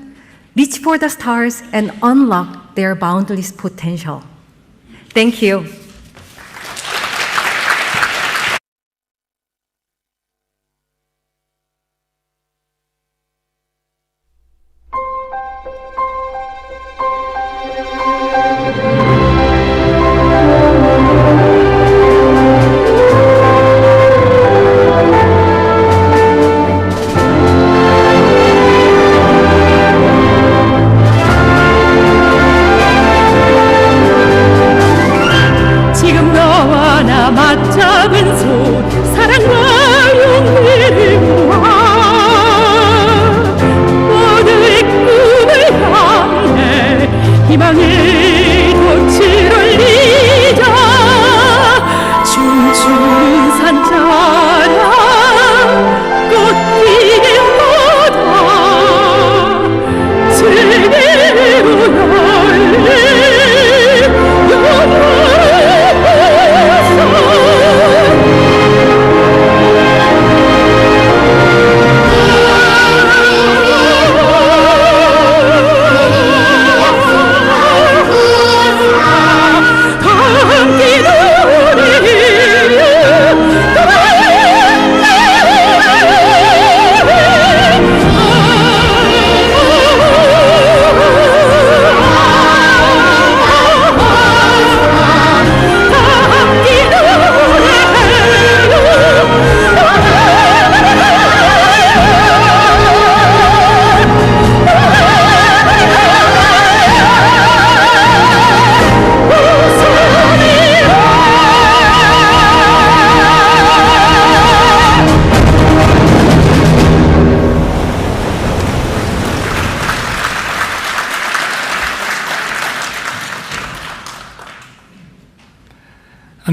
reach for the stars and unlock their boundless potential. Thank you.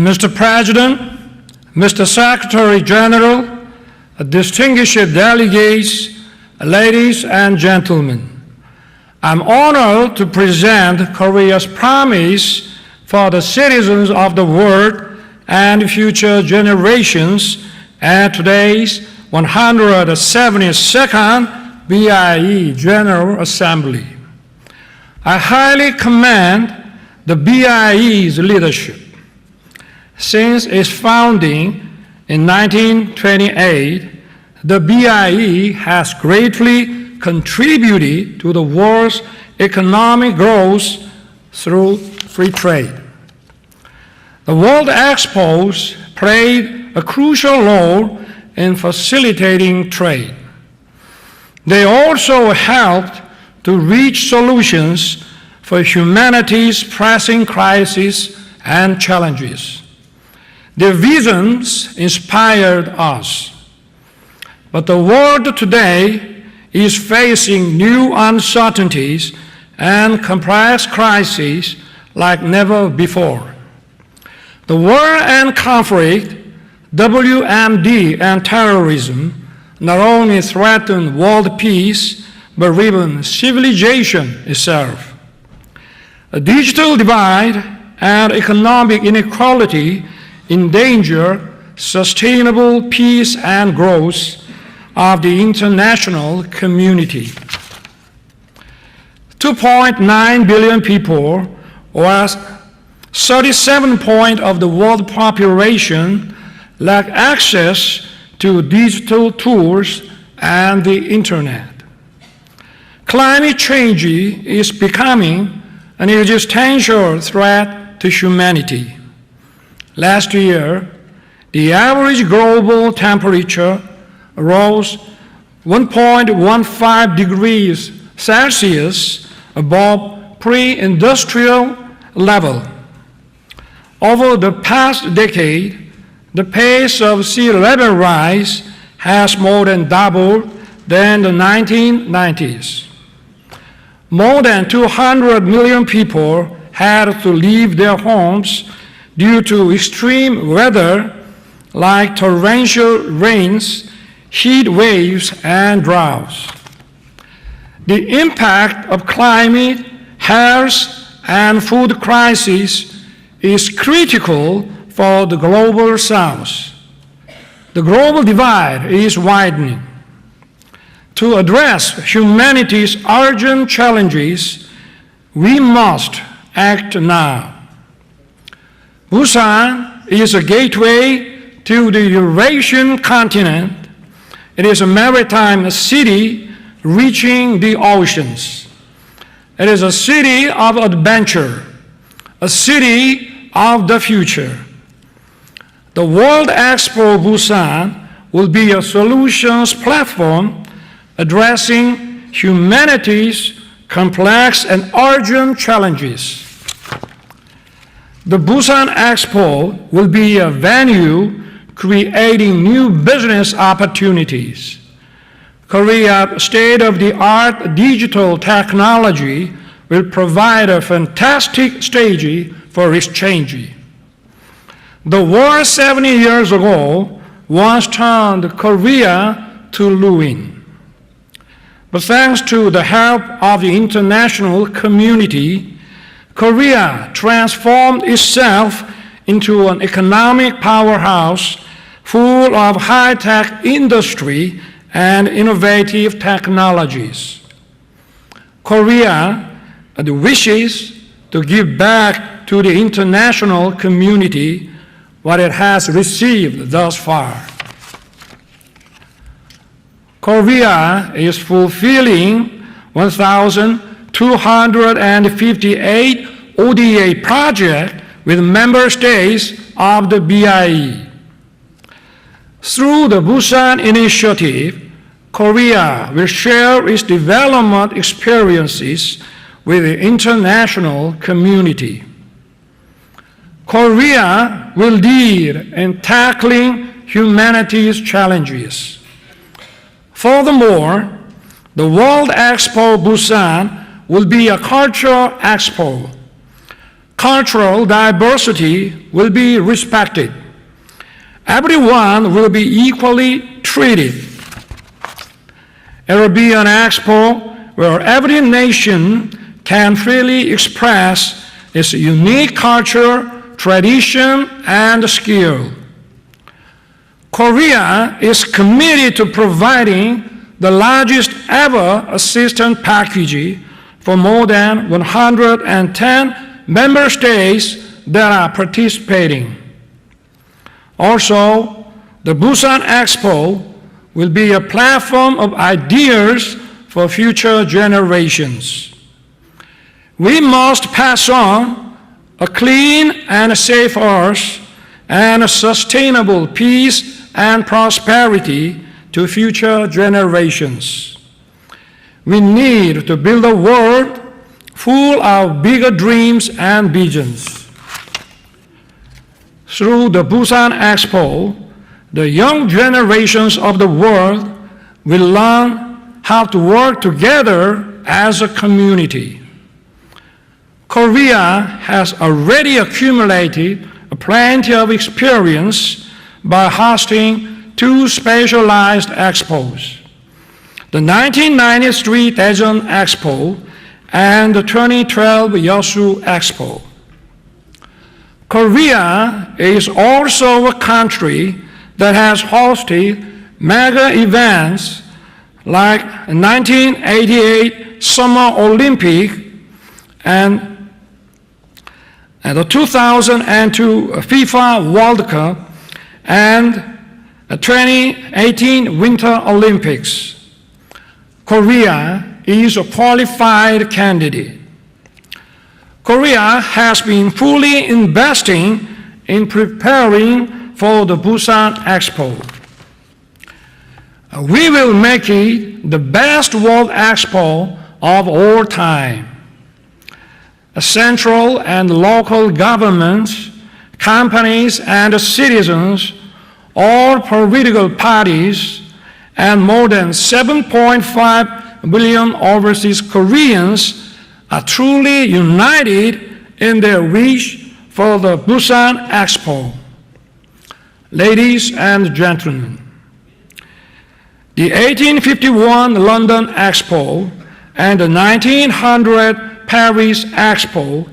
Mr. President, Mr. Secretary General, distinguished delegates, ladies and gentlemen, I'm honored to present Korea's promise for the citizens of the world and future generations at today's 172nd BIE General Assembly. I highly commend the BIE's leadership. Since its founding in 1928, the BIE has greatly contributed to the world's economic growth through free trade. The World Expos played a crucial role in facilitating trade. They also helped to reach solutions for humanity's pressing crises and challenges. Their visions inspired us. But the world today is facing new uncertainties and complex crises like never before. The war and conflict, WMD, and terrorism not only threaten world peace, but even civilization itself. A digital divide and economic inequality endanger sustainable peace and growth of the international community. 2.9 billion people, or 37% of the world population, lack access to digital tools and the internet. Climate change is becoming an existential threat to humanity. Last year, the average global temperature rose 1.15 degrees Celsius above pre-industrial level. Over the past decade, the pace of sea level rise has more than doubled than the 1990s. More than 200 million people had to leave their homes due to extreme weather like torrential rains, heat waves, and droughts. The impact of climate, health, and food crises is critical for the global south. The global divide is widening. To address humanity's urgent challenges, we must act now. Busan is a gateway to the Eurasian continent. It is a maritime city reaching the oceans. It is a city of adventure, a city of the future. The World Expo Busan will be a solutions platform addressing humanity's complex and urgent challenges. The Busan Expo will be a venue creating new business opportunities. Korea's state-of-the-art digital technology will provide a fantastic stage for exchange. The war 70 years ago once turned Korea to ruin. But thanks to the help of the international community, Korea transformed itself into an economic powerhouse full of high-tech industry and innovative technologies. Korea wishes to give back to the international community what it has received thus far. Korea is fulfilling 1,258 ODA projects with member states of the BIE. Through the Busan Initiative, Korea will share its development experiences with the international community. Korea will lead in tackling humanity's challenges. Furthermore, the World Expo Busan will be a cultural expo. Cultural diversity will be respected. Everyone will be equally treated. It will be an expo where every nation can freely express its unique culture, tradition, and skill. Korea is committed to providing the largest ever assistance package for more than 110 member states that are participating. Also, the Busan Expo will be a platform of ideas for future generations. We must pass on a clean and safe earth, and a sustainable peace and prosperity to future generations. We need to build a world full of bigger dreams and visions. Through the Busan Expo, the young generations of the world will learn how to work together as a community. Korea has already accumulated plenty of experience by hosting 2 specialized expos, the 1993 Daejeon Expo and the 2012 Yeosu Expo. Korea is also a country that has hosted mega events like 1988 Summer Olympic and the 2002 FIFA World Cup and the 2018 Winter Olympics. Korea is a qualified candidate. Korea has been fully investing in preparing for the Busan Expo. We will make it the best World Expo of all time. Central and local governments, companies and citizens, all political parties, and more than 7.5 billion overseas Koreans are truly united in their wish for the Busan Expo. Ladies and gentlemen, the 1851 London Expo and the 1900 Paris Expo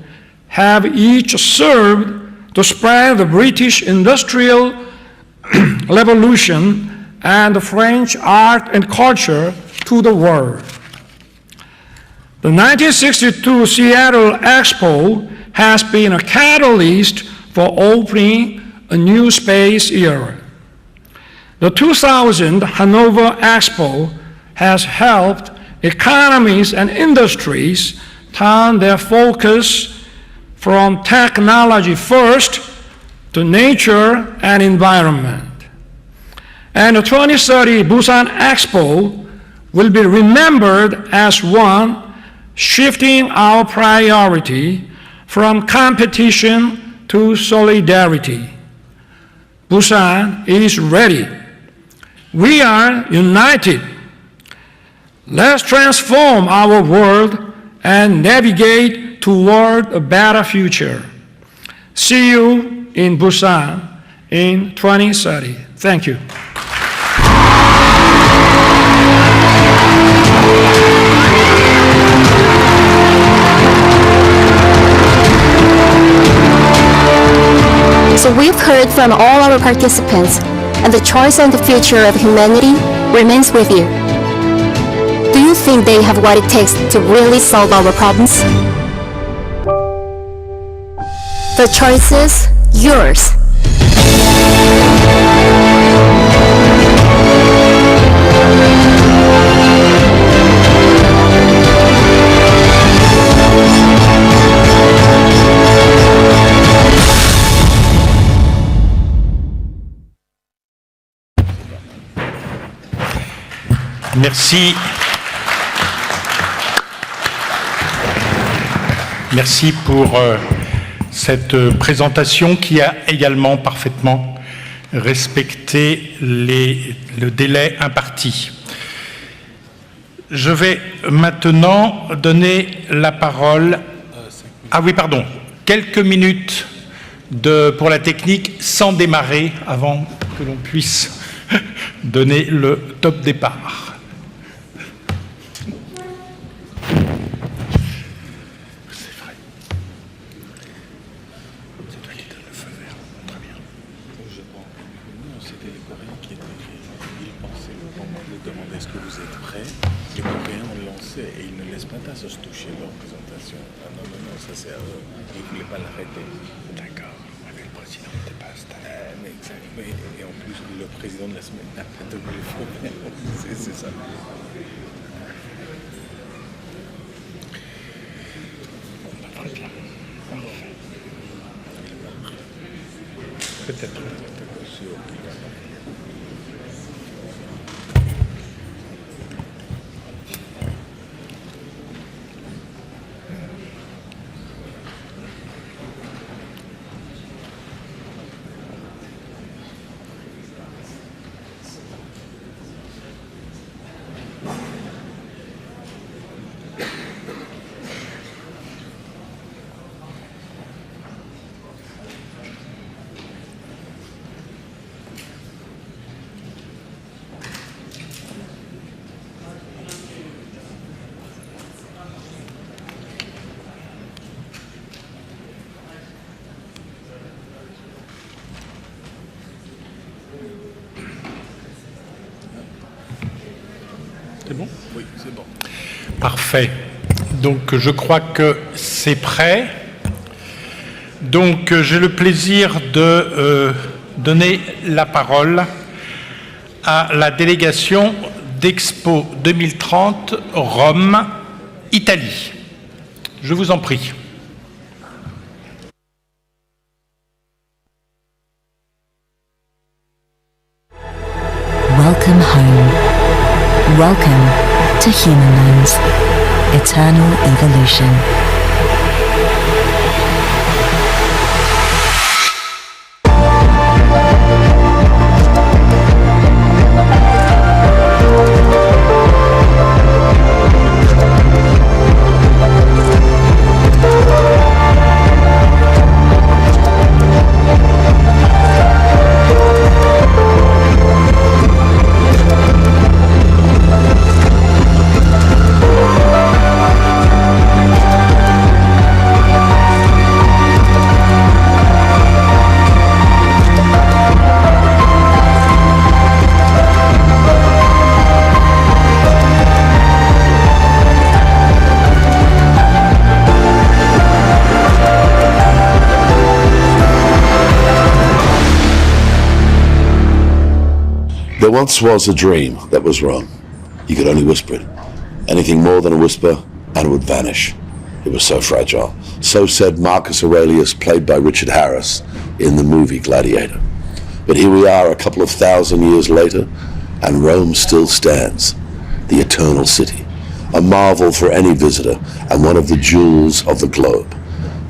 have each served to spread the British Industrial Revolution and the French art and culture to the world. The 1962 Seattle Expo has been a catalyst for opening a new space era. The 2000 Hanover Expo has helped economies and industries turn their focus from technology first to nature and environment. And the 2030 Busan Expo will be remembered as one shifting our priority from competition to solidarity. Busan is ready. We are united. Let's transform our world and navigate toward a better future. See you in Busan in 2030. Thank you. So we've heard from all our participants, and the choice and the future of humanity remains with you. Do you think they have what it takes to really solve our problems? The choice is yours. Merci. Merci pour cette présentation qui a également parfaitement respecté le délai imparti. Je vais maintenant donner la parole... Ah oui, pardon. Quelques minutes pour la technique sans démarrer avant que l'on puisse donner le top départ. C'est bon? Oui, c'est bon. Parfait. Donc je crois que c'est prêt. Donc j'ai le plaisir de donner la parole à la délégation d'Expo 2030 Rome, Italie. Je vous en prie. Welcome home. Welcome to Humanlands, eternal evolution. There once was a dream that was Rome. You could only whisper it. Anything more than a whisper, and it would vanish. It was so fragile. So said Marcus Aurelius, played by Richard Harris in the movie Gladiator. But here we are a couple of thousand years later, and Rome still stands, the eternal city, a marvel for any visitor and one of the jewels of the globe.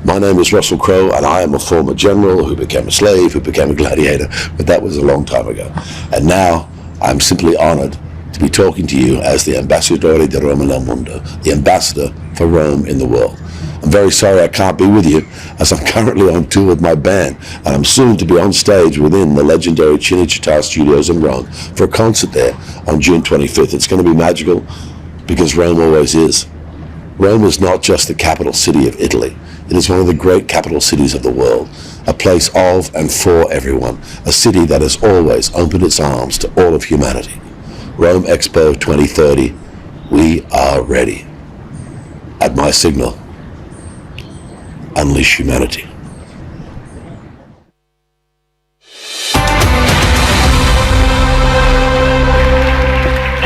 My name is Russell Crowe, and I am a former general who became a slave, who became a gladiator, but that was a long time ago. And now I'm simply honored to be talking to you as the Ambassadore di Roma nel Mondo, the ambassador for Rome in the world. I'm very sorry I can't be with you, as I'm currently on tour with my band, and I'm soon to be on stage within the legendary Cinecittà Studios in Rome for a concert there on June 25th. It's going to be magical, because Rome always is. Rome is not just the capital city of Italy. It is one of the great capital cities of the world, a place of and for everyone, a city that has always opened its arms to all of humanity. Rome Expo 2030, we are ready. At my signal, unleash humanity.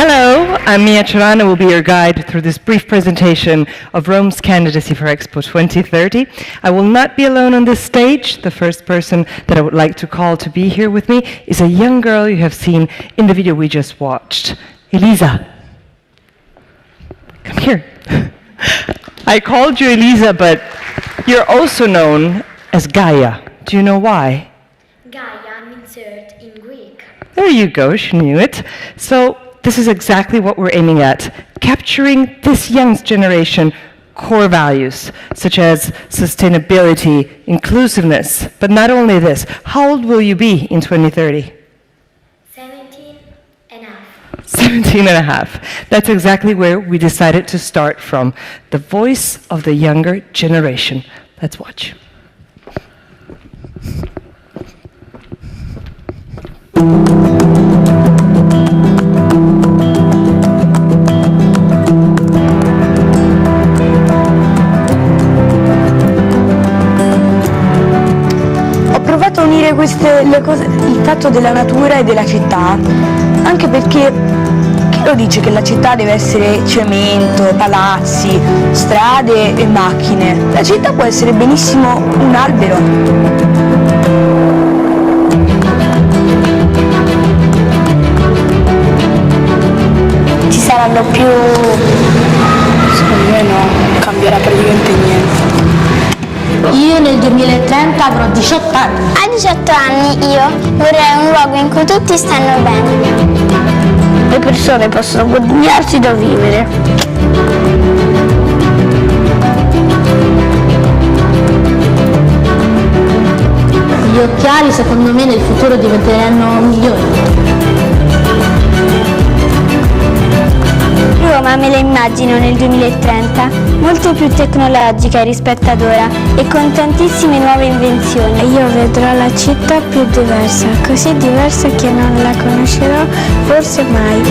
Hello, I'm Mia Cerana, will be your guide through this brief presentation of Rome's candidacy for Expo 2030. I will not be alone on this stage. The first person that I would like to call to be here with me is a young girl you have seen in the video we just watched. Elisa, come here. I called you Elisa, but you're also known as Gaia. Do you know why? Gaia means earth in Greek. There you go, she knew it. So this is exactly what we're aiming at, capturing this young generation core values, such as sustainability, inclusiveness, but not only this. How old will you be in 2030? 17 and a half. That's exactly where we decided to start from, the voice of the younger generation. Let's watch. Ho provato a unire le cose, il fatto della natura e della città, anche perché chi lo dice che la città deve essere cemento, palazzi, strade e macchine? La città può essere benissimo un albero. saranno più... secondo me no, cambierà praticamente niente. Io nel 2030 avrò 18 anni. A 18 anni io vorrei un luogo in cui tutti stanno bene. Le persone possono guadagnarsi da vivere. Gli occhiali secondo me nel futuro diventeranno migliori. Roma me la immagino nel 2030 molto più tecnologica rispetto ad ora e con tantissime nuove invenzioni. Io vedrò la città più diversa, così diversa che non la conoscerò forse mai.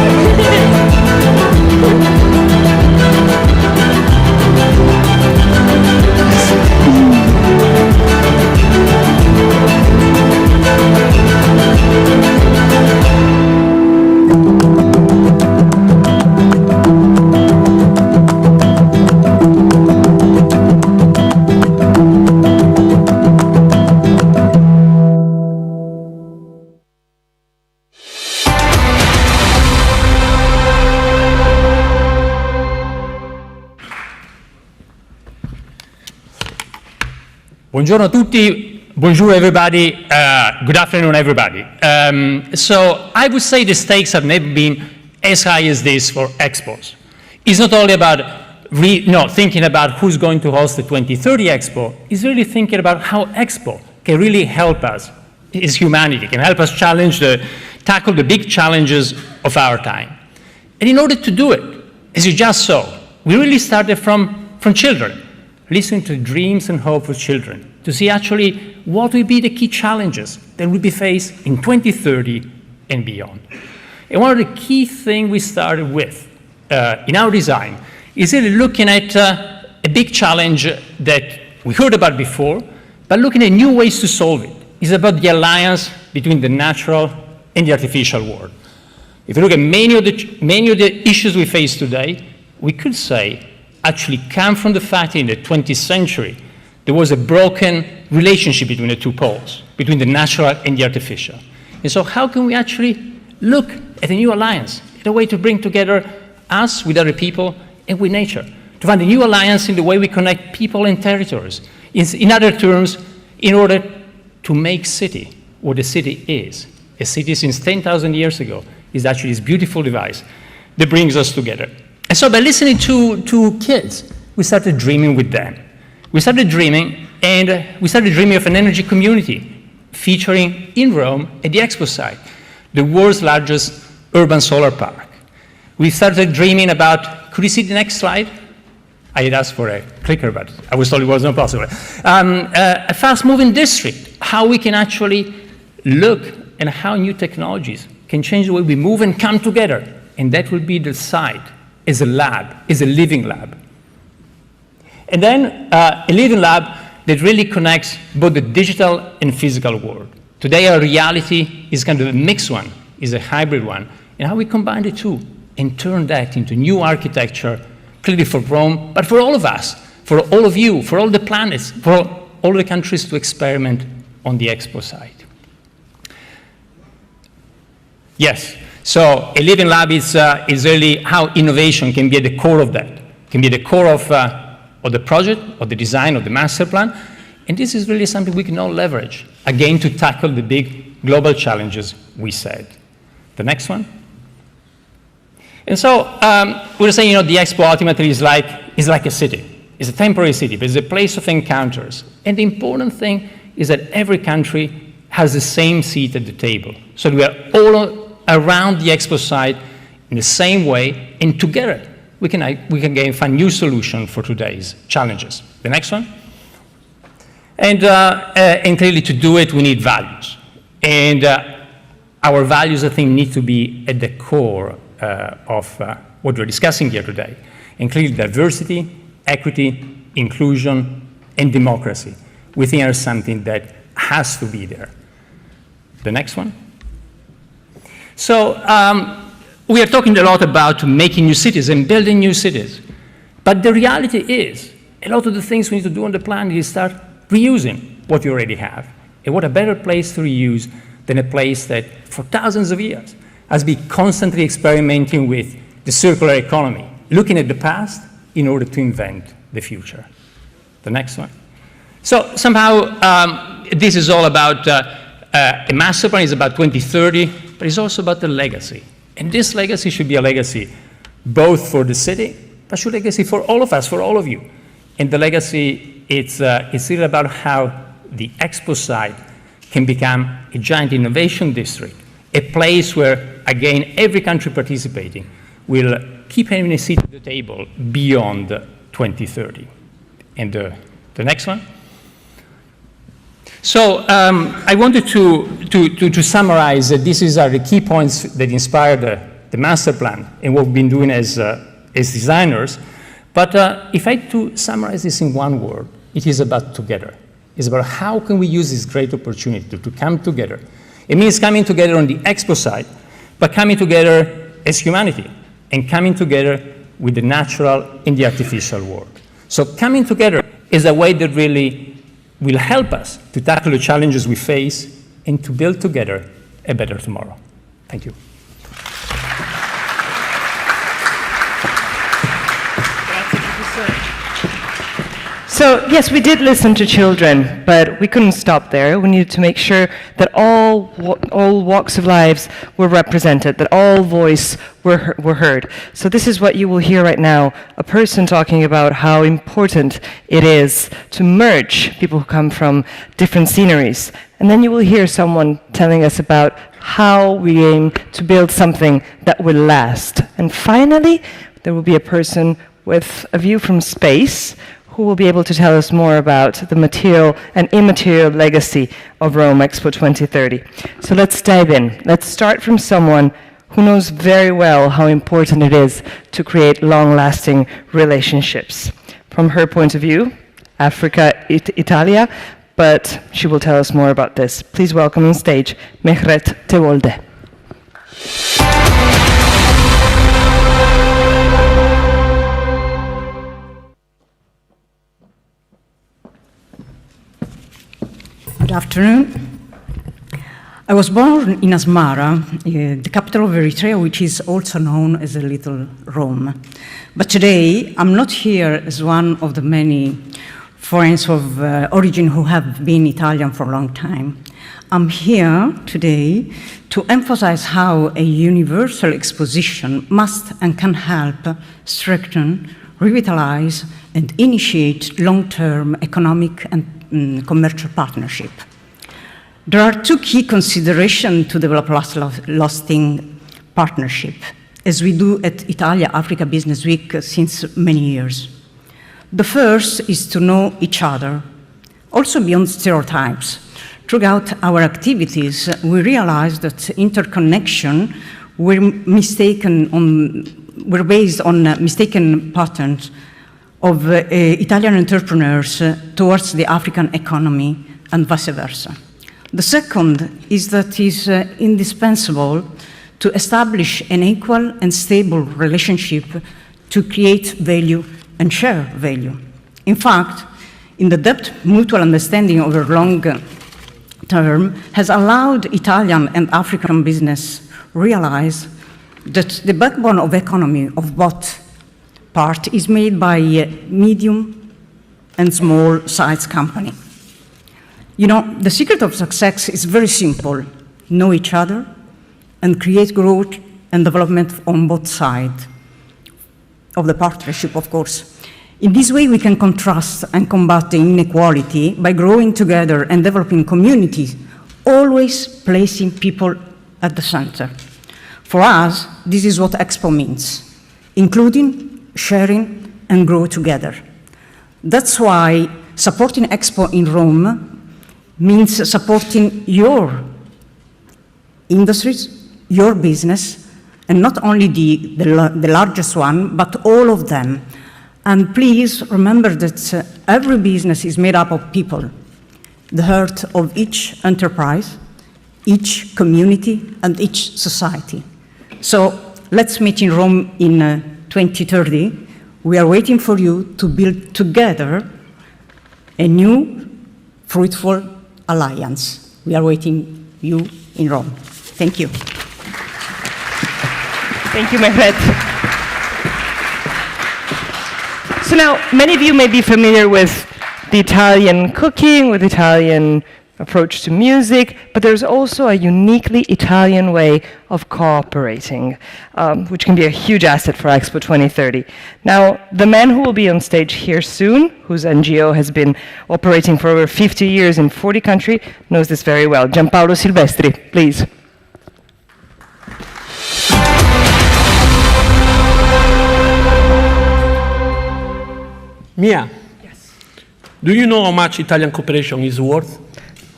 Buongiorno a tutti, bonjour everybody, good afternoon everybody. So I would say the stakes have never been as high as this for Expos. It's not only about thinking about who's going to host the 2030 Expo, it's really thinking about how Expo can really help us as humanity, can help us tackle the big challenges of our time. And in order to do it, as you just saw, we really started from children. Listening to dreams and hope of children, to see actually what will be the key challenges that will be faced in 2030 and beyond. And one of the key things we started with in our design is really looking at a big challenge that we heard about before, but looking at new ways to solve it. It's about the alliance between the natural and the artificial world. If you look at many of the issues we face today, we could say actually come from the fact that in the 20th century, there was a broken relationship between the two poles, between the natural and the artificial. And so how can we actually look at a new alliance, at a way to bring together us with other people and with nature, to find a new alliance in the way we connect people and territories. In other terms, in order to make city what the city is. A city since 10,000 years ago is actually this beautiful device that brings us together. And so by listening to kids, we started dreaming with them. We started dreaming, and we started dreaming of an energy community featuring in Rome at the Expo site, the world's largest urban solar park. We started dreaming about, could you see the next slide? I had asked for a clicker, but I was told it was not possible. A fast-moving district, how we can actually look at how new technologies can change the way we move and come together. And that will be the site as a lab, as a living lab. And then a living lab that really connects both the digital and physical world. Today our reality is kind of a mixed one, is a hybrid one, and how we combine the two and turn that into new architecture, clearly for Rome, but for all of us, for all of you, for all the planets, for all the countries to experiment on the Expo site. Yes, so a living lab is really how innovation can be at the core of that, can be at the core of the project, of the design, of the master plan. And this is really something we can all leverage, again, to tackle the big global challenges we said. The next one. And so we were saying, the Expo ultimately is like a city. It's a temporary city, but it's a place of encounters. And the important thing is that every country has the same seat at the table. So we are all around the Expo site in the same way, and together we can again find new solutions for today's challenges. The next one. And clearly to do it, we need values. And our values, I think, need to be at the core of what we're discussing here today. And clearly diversity, equity, inclusion, and democracy. We think are something that has to be there. The next one. So we are talking a lot about making new cities and building new cities. But the reality is, a lot of the things we need to do on the planet is start reusing what we already have. And what a better place to reuse than a place that for thousands of years has been constantly experimenting with the circular economy, looking at the past in order to invent the future. The next one. So somehow this is all about a master plan is about 2030, but it's also about the legacy. And this legacy should be a legacy both for the city, but should be a legacy for all of us, for all of you. And the legacy, it's really about how the expo site can become a giant innovation district, a place where, again, every country participating will keep having a seat at the table beyond 2030. And the next one. So I wanted to summarize that these are the key points that inspired the master plan and what we've been doing as designers. But if I had to summarize this in one word, it is about together. It's about how can we use this great opportunity to come together. It means coming together on the expo side, but coming together as humanity and coming together with the natural and the artificial world. So coming together is a way that really will help us to tackle the challenges we face and to build together a better tomorrow. Thank you. So, yes, we did listen to children, but we couldn't stop there. We needed to make sure that all walks of lives were represented, that all voices were heard. So this is what you will hear right now, a person talking about how important it is to merge people who come from different sceneries. And then you will hear someone telling us about how we aim to build something that will last. And finally, there will be a person with a view from space who will be able to tell us more about the material and immaterial legacy of Rome Expo 2030. So let's dive in. Let's start from someone who knows very well how important it is to create long-lasting relationships. From her point of view, Africa, Italia, but she will tell us more about this. Please welcome on stage Mehret Tewolde. Good afternoon. I was born in Asmara, the capital of Eritrea, which is also known as a Little Rome. But today, I'm not here as one of the many foreigners of origin who have been Italian for a long time. I'm here today to emphasize how a universal exposition must and can help strengthen, revitalize, and initiate long-term economic and commercial partnership. There are two key considerations to develop lasting partnership, as we do at Italia Africa Business Week since many years. The first is to know each other, also beyond stereotypes. Throughout our activities, we realized that interconnection were based on mistaken patterns of Italian entrepreneurs towards the African economy and vice versa. The second is that it is indispensable to establish an equal and stable relationship to create value and share value. In fact, in the depth, mutual understanding over long term has allowed Italian and African business realize that the backbone of economy of both part is made by medium and small size company. You know, the secret of success is very simple. Know each other and create growth and development on both sides of the partnership, of course. In this way, we can contrast and combat the inequality by growing together and developing communities, always placing people at the center. For us, this is what Expo means, including, sharing, and grow together. That's why supporting Expo in Rome means supporting your industries, your business, and not only the largest one, but all of them. And please remember that every business is made up of people, the heart of each enterprise, each community, and each society. So let's meet in Rome in 2030. We are waiting for you to build together a new, fruitful alliance. We are waiting you in Rome. Thank you. Thank you, Mehmet. So now, many of you may be familiar with the Italian cooking, with Italian approach to music, but there's also a uniquely Italian way of cooperating, which can be a huge asset for Expo 2030. Now, the man who will be on stage here soon, whose NGO has been operating for over 50 years in 40 countries, knows this very well. Gianpaolo Silvestri, please. Mia, yes. Do you know how much Italian cooperation is worth?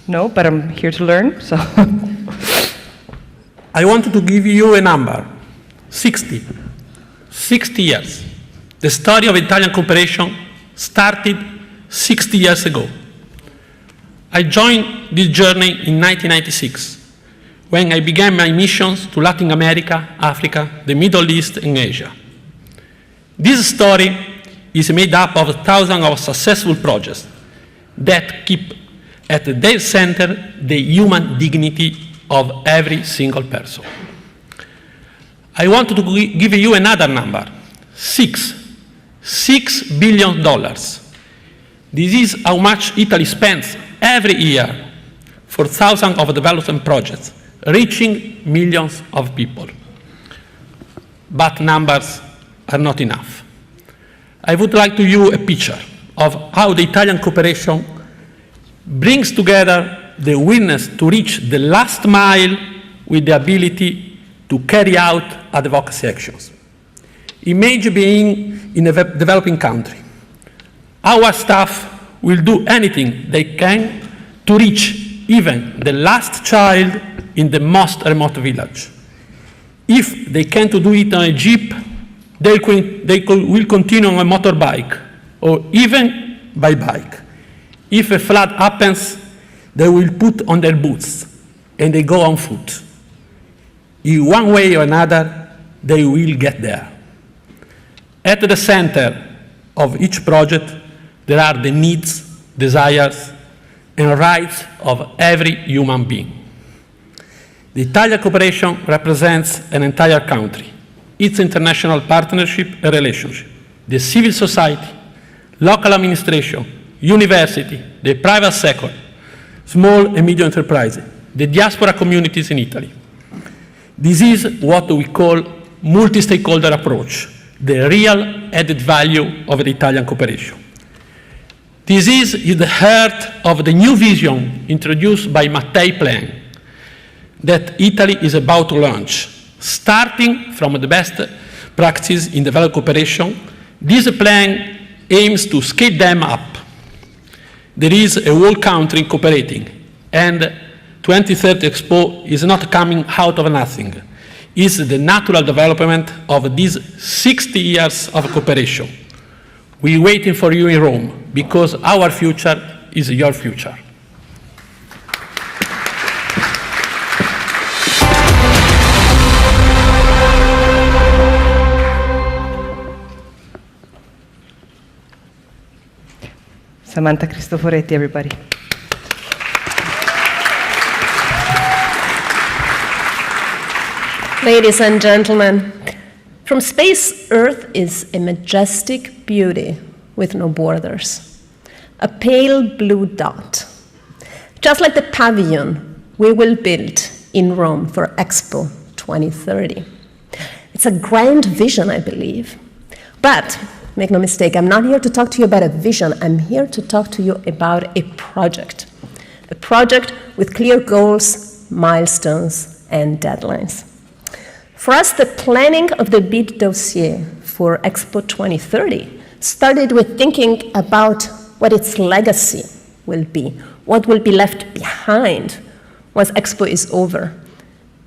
No, but I'm here to learn, so. I wanted to give you a number, 60. 60 years. The story of Italian cooperation started 60 years ago. I joined this journey in 1996, when I began my missions to Latin America, Africa, the Middle East, and Asia. This story is made up of thousands of successful projects that keep at their center the human dignity of every single person. I want to give you another number, $6 billion. This is how much Italy spends every year for thousands of development projects, reaching millions of people. But numbers are not enough. I would like to give you a picture of how the Italian cooperation brings together the willingness to reach the last mile with the ability to carry out advocacy actions. Imagine being in a developing country. Our staff will do anything they can to reach even the last child in the most remote village. If they can't do it on a jeep, they will continue on a motorbike or even by bike. If a flood happens, they will put on their boots and they go on foot. In one way or another, they will get there. At the center of each project, there are the needs, desires, and rights of every human being. The Italian cooperation represents an entire country, its international partnership and relationship, the civil society, local administration, university, the private sector, small and medium enterprises, the diaspora communities in Italy. This is what we call multi-stakeholder approach, the real added value of the Italian cooperation. This is the heart of the new vision introduced by Mattei Plan that Italy is about to launch. Starting from the best practices in development cooperation, this plan aims to scale them up. There is a whole country cooperating, and 2030 Expo is not coming out of nothing. It's the natural development of these 60 years of cooperation. We're waiting for you in Rome, because our future is your future. Samantha Cristoforetti, everybody. Ladies and gentlemen, from space, Earth is a majestic beauty with no borders, a pale blue dot, just like the pavilion we will build in Rome for Expo 2030. It's a grand vision, I believe, but make no mistake, I'm not here to talk to you about a vision. I'm here to talk to you about a project with clear goals, milestones, and deadlines. For us, the planning of the bid dossier for Expo 2030 started with thinking about what its legacy will be, what will be left behind once Expo is over.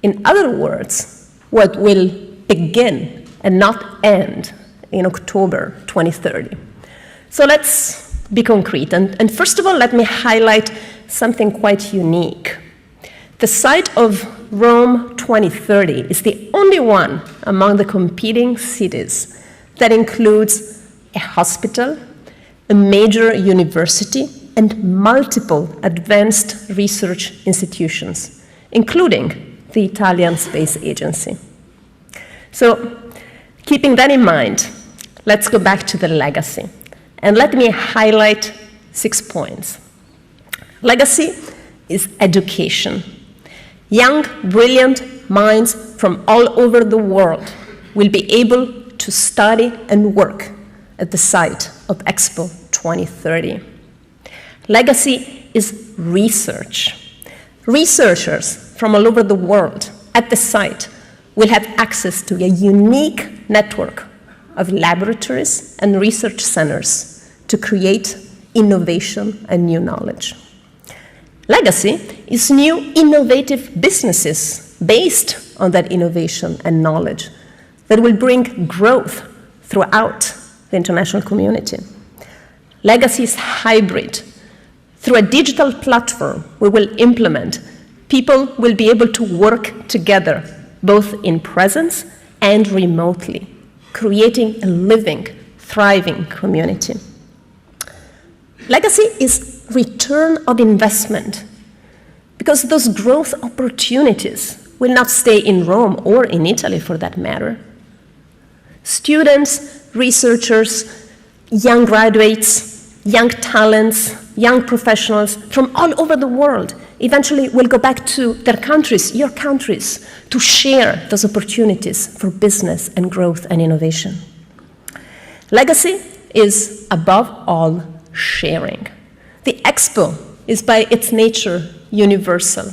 In other words, what will begin and not end in October 2030. So let's be concrete. And first of all, let me highlight something quite unique. The site of Rome 2030 is the only one among the competing cities that includes a hospital, a major university, and multiple advanced research institutions, including the Italian Space Agency. So, keeping that in mind, let's go back to the legacy. And let me highlight 6 points. Legacy is education. Young, brilliant minds from all over the world will be able to study and work at the site of Expo 2030. Legacy is research. Researchers from all over the world at the site will have access to a unique network of laboratories and research centers to create innovation and new knowledge. Legacy is new innovative businesses based on that innovation and knowledge that will bring growth throughout the international community. Legacy is hybrid. Through a digital platform we will implement, people will be able to work together, both in presence and remotely, creating a living, thriving community. Legacy is return of investment, because those growth opportunities will not stay in Rome or in Italy for that matter. Students, researchers, young graduates, young talents, young professionals from all over the world eventually will go back to their countries, your countries, to share those opportunities for business and growth and innovation. Legacy is, above all, sharing. The Expo is by its nature universal,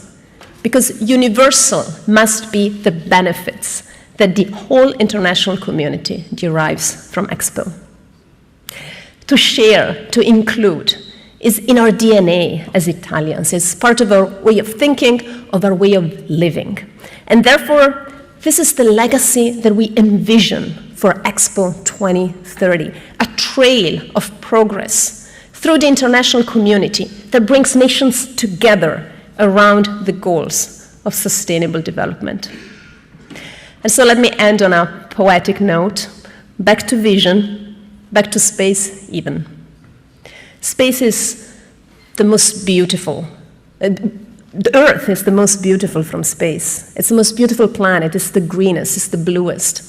because universal must be the benefits that the whole international community derives from Expo. To share, to include, is in our DNA as Italians. It's part of our way of thinking, of our way of living. And therefore, this is the legacy that we envision for Expo 2030, a trail of progress through the international community that brings nations together around the goals of sustainable development. And so let me end on a poetic note, back to vision, back to space even. Space is the most beautiful. The Earth is the most beautiful from space. It's the most beautiful planet. It's the greenest. It's the bluest.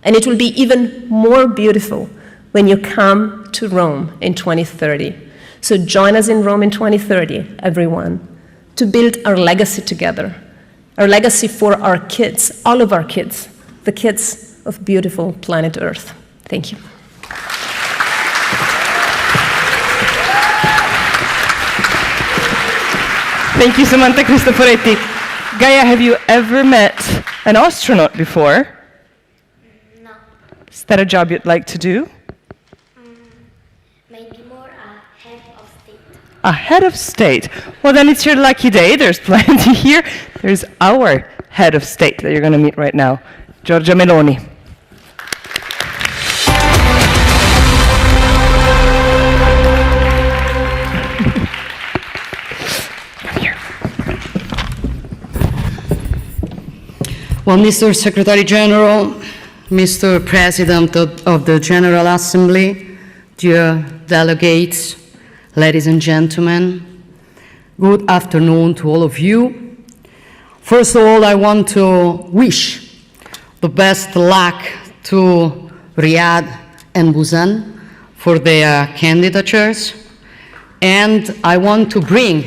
And it will be even more beautiful when you come to Rome in 2030. So join us in Rome in 2030, everyone, to build our legacy together. Our legacy for our kids, all of our kids, the kids of beautiful planet Earth. Thank you. Thank you, Samantha Cristoforetti. Gaia, have you ever met an astronaut before? No. Is that a job you'd like to do? Maybe more a head of state. A head of state. Well, then it's your lucky day. There's plenty here. There's our head of state that you're going to meet right now, Giorgia Meloni. Well, Mr. Secretary General, Mr. President of the General Assembly, dear delegates, ladies and gentlemen, good afternoon to all of you. First of all, I want to wish the best luck to Riyadh and Busan for their candidatures. And I want to bring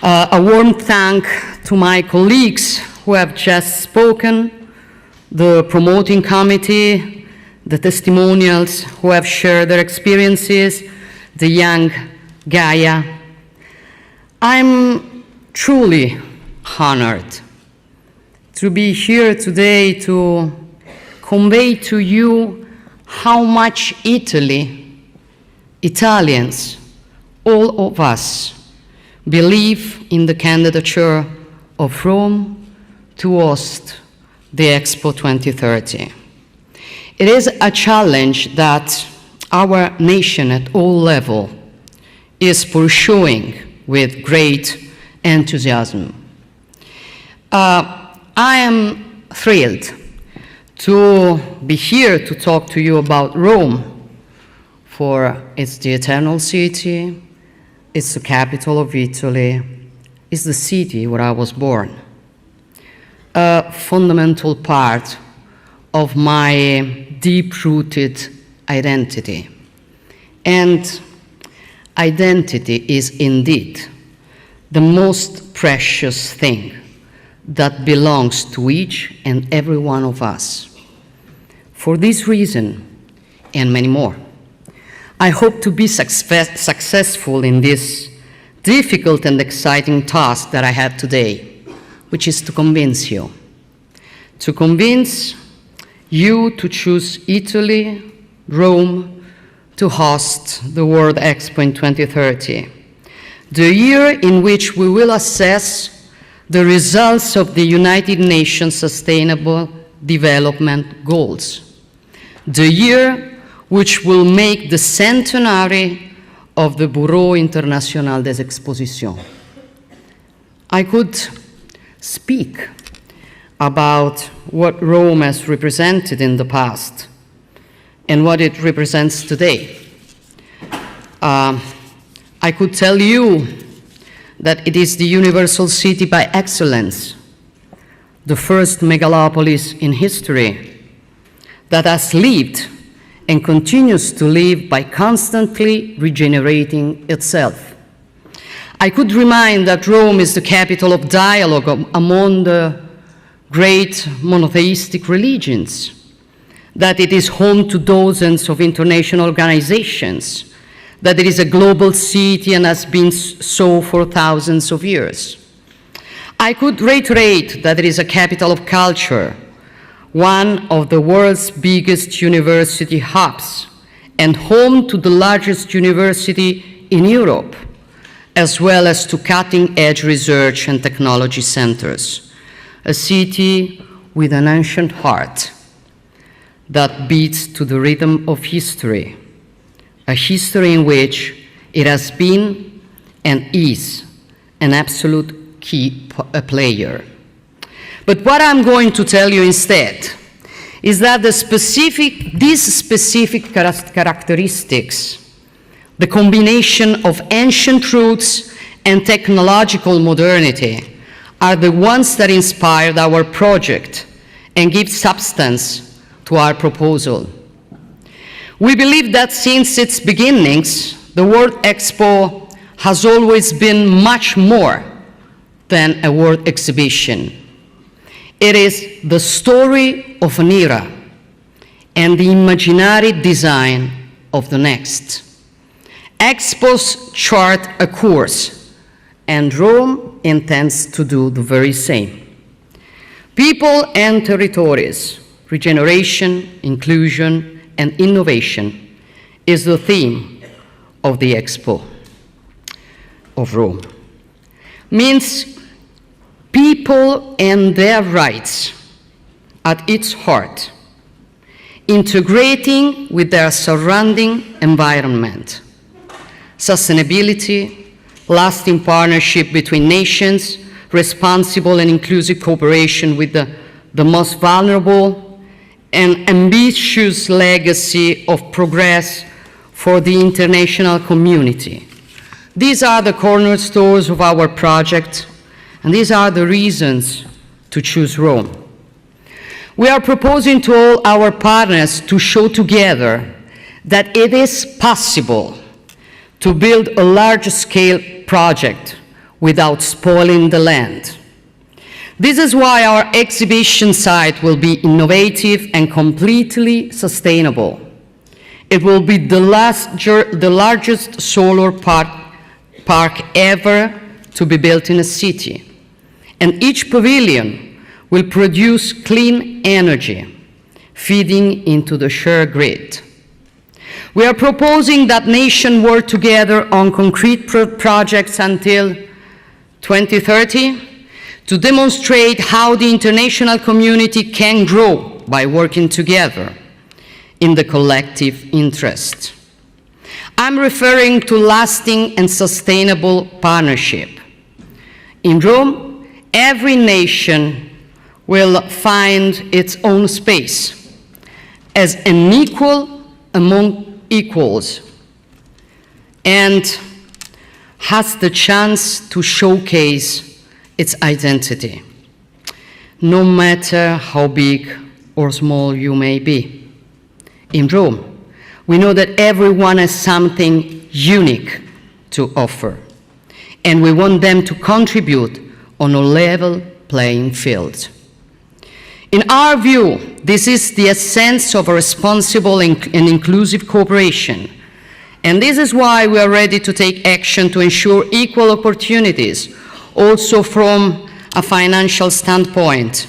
a warm thank to my colleagues who have just spoken, the promoting committee, the testimonials who have shared their experiences, the young Gaia. I'm truly honored to be here today to convey to you how much Italians, all of us, believe in the candidature of Rome to host the Expo 2030. It is a challenge that our nation at all levels is pursuing with great enthusiasm. I am thrilled to be here to talk to you about Rome, for it's the eternal city, it's the capital of Italy, it's the city where I was born. a fundamental part of my deep-rooted identity. And identity is indeed the most precious thing that belongs to each and every one of us. For this reason, and many more, I hope to be successful in this difficult and exciting task that I have today, which is to convince you to choose Italy, Rome, to host the World Expo in 2030, the year in which we will assess the results of the United Nations Sustainable Development Goals, the year which will make the centenary of the Bureau International des Expositions. I could speak about what Rome has represented in the past and what it represents today. I could tell you that it is the universal city by excellence, the first megalopolis in history that has lived and continues to live by constantly regenerating itself. I could remind that Rome is the capital of dialogue among the great monotheistic religions, that it is home to dozens of international organizations, that it is a global city and has been so for thousands of years. I could reiterate that it is a capital of culture, one of the world's biggest university hubs, and home to the largest university in Europe, as well as to cutting-edge research and technology centers. A city with an ancient heart that beats to the rhythm of history, a history in which it has been and is an absolute key player. But what I'm going to tell you instead is that these specific characteristics, the combination of ancient roots and technological modernity, are the ones that inspired our project and give substance to our proposal. We believe that since its beginnings, the World Expo has always been much more than a world exhibition. It is the story of an era and the imaginary design of the next. Expos chart a course, and Rome intends to do the very same. People and territories, regeneration, inclusion, and innovation is the theme of the Expo of Rome. Means people and their rights at its heart, integrating with their surrounding environment, sustainability, lasting partnership between nations, responsible and inclusive cooperation with the most vulnerable, and ambitious legacy of progress for the international community. These are the cornerstones of our project, and these are the reasons to choose Rome. We are proposing to all our partners to show together that it is possible to build a large-scale project without spoiling the land. This is why our exhibition site will be innovative and completely sustainable. It will be the largest solar park ever to be built in a city. And each pavilion will produce clean energy, feeding into the shared grid. We are proposing that nations work together on concrete projects until 2030 to demonstrate how the international community can grow by working together in the collective interest. I'm referring to lasting and sustainable partnership. In Rome, every nation will find its own space as an equal among equals and has the chance to showcase its identity. no matter how big or small you may be. In Rome, we know that everyone has something unique to offer, and we want them to contribute on a level playing field. In our view, this is the essence of a responsible and inclusive cooperation, and this is why we are ready to take action to ensure equal opportunities, also from a financial standpoint,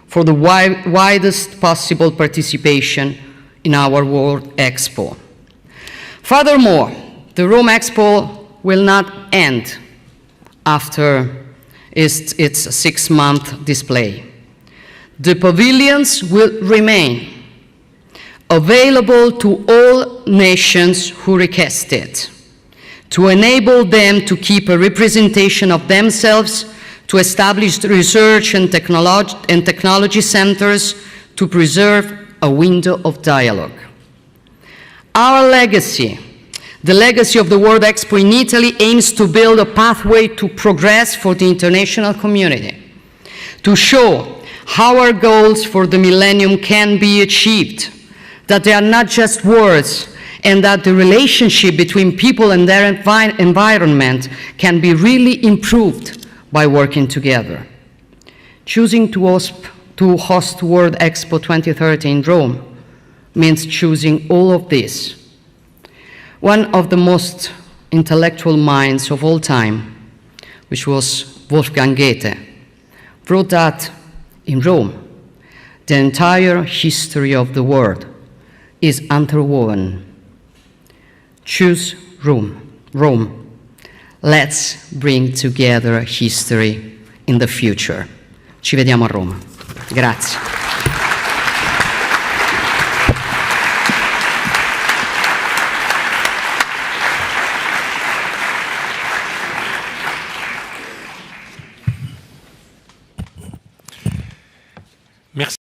for the widest possible participation in our World Expo. Furthermore, the Rome Expo will not end after its 6-month display. The pavilions will remain available to all nations who request it, to enable them to keep a representation of themselves, to establish research and technology centers, to preserve a window of dialogue. Our legacy, the legacy of the World Expo in Italy, aims to build a pathway to progress for the international community, to show how our goals for the millennium can be achieved, that they are not just words, and that the relationship between people and their environment can be really improved by working together. Choosing to host World Expo 2030 in Rome means choosing all of this. One of the most intellectual minds of all time, which was Wolfgang Goethe, wrote that in Rome, the entire history of the world is interwoven. Choose Rome. Let's bring together history in the future. Ci vediamo a Roma. Grazie. Merci.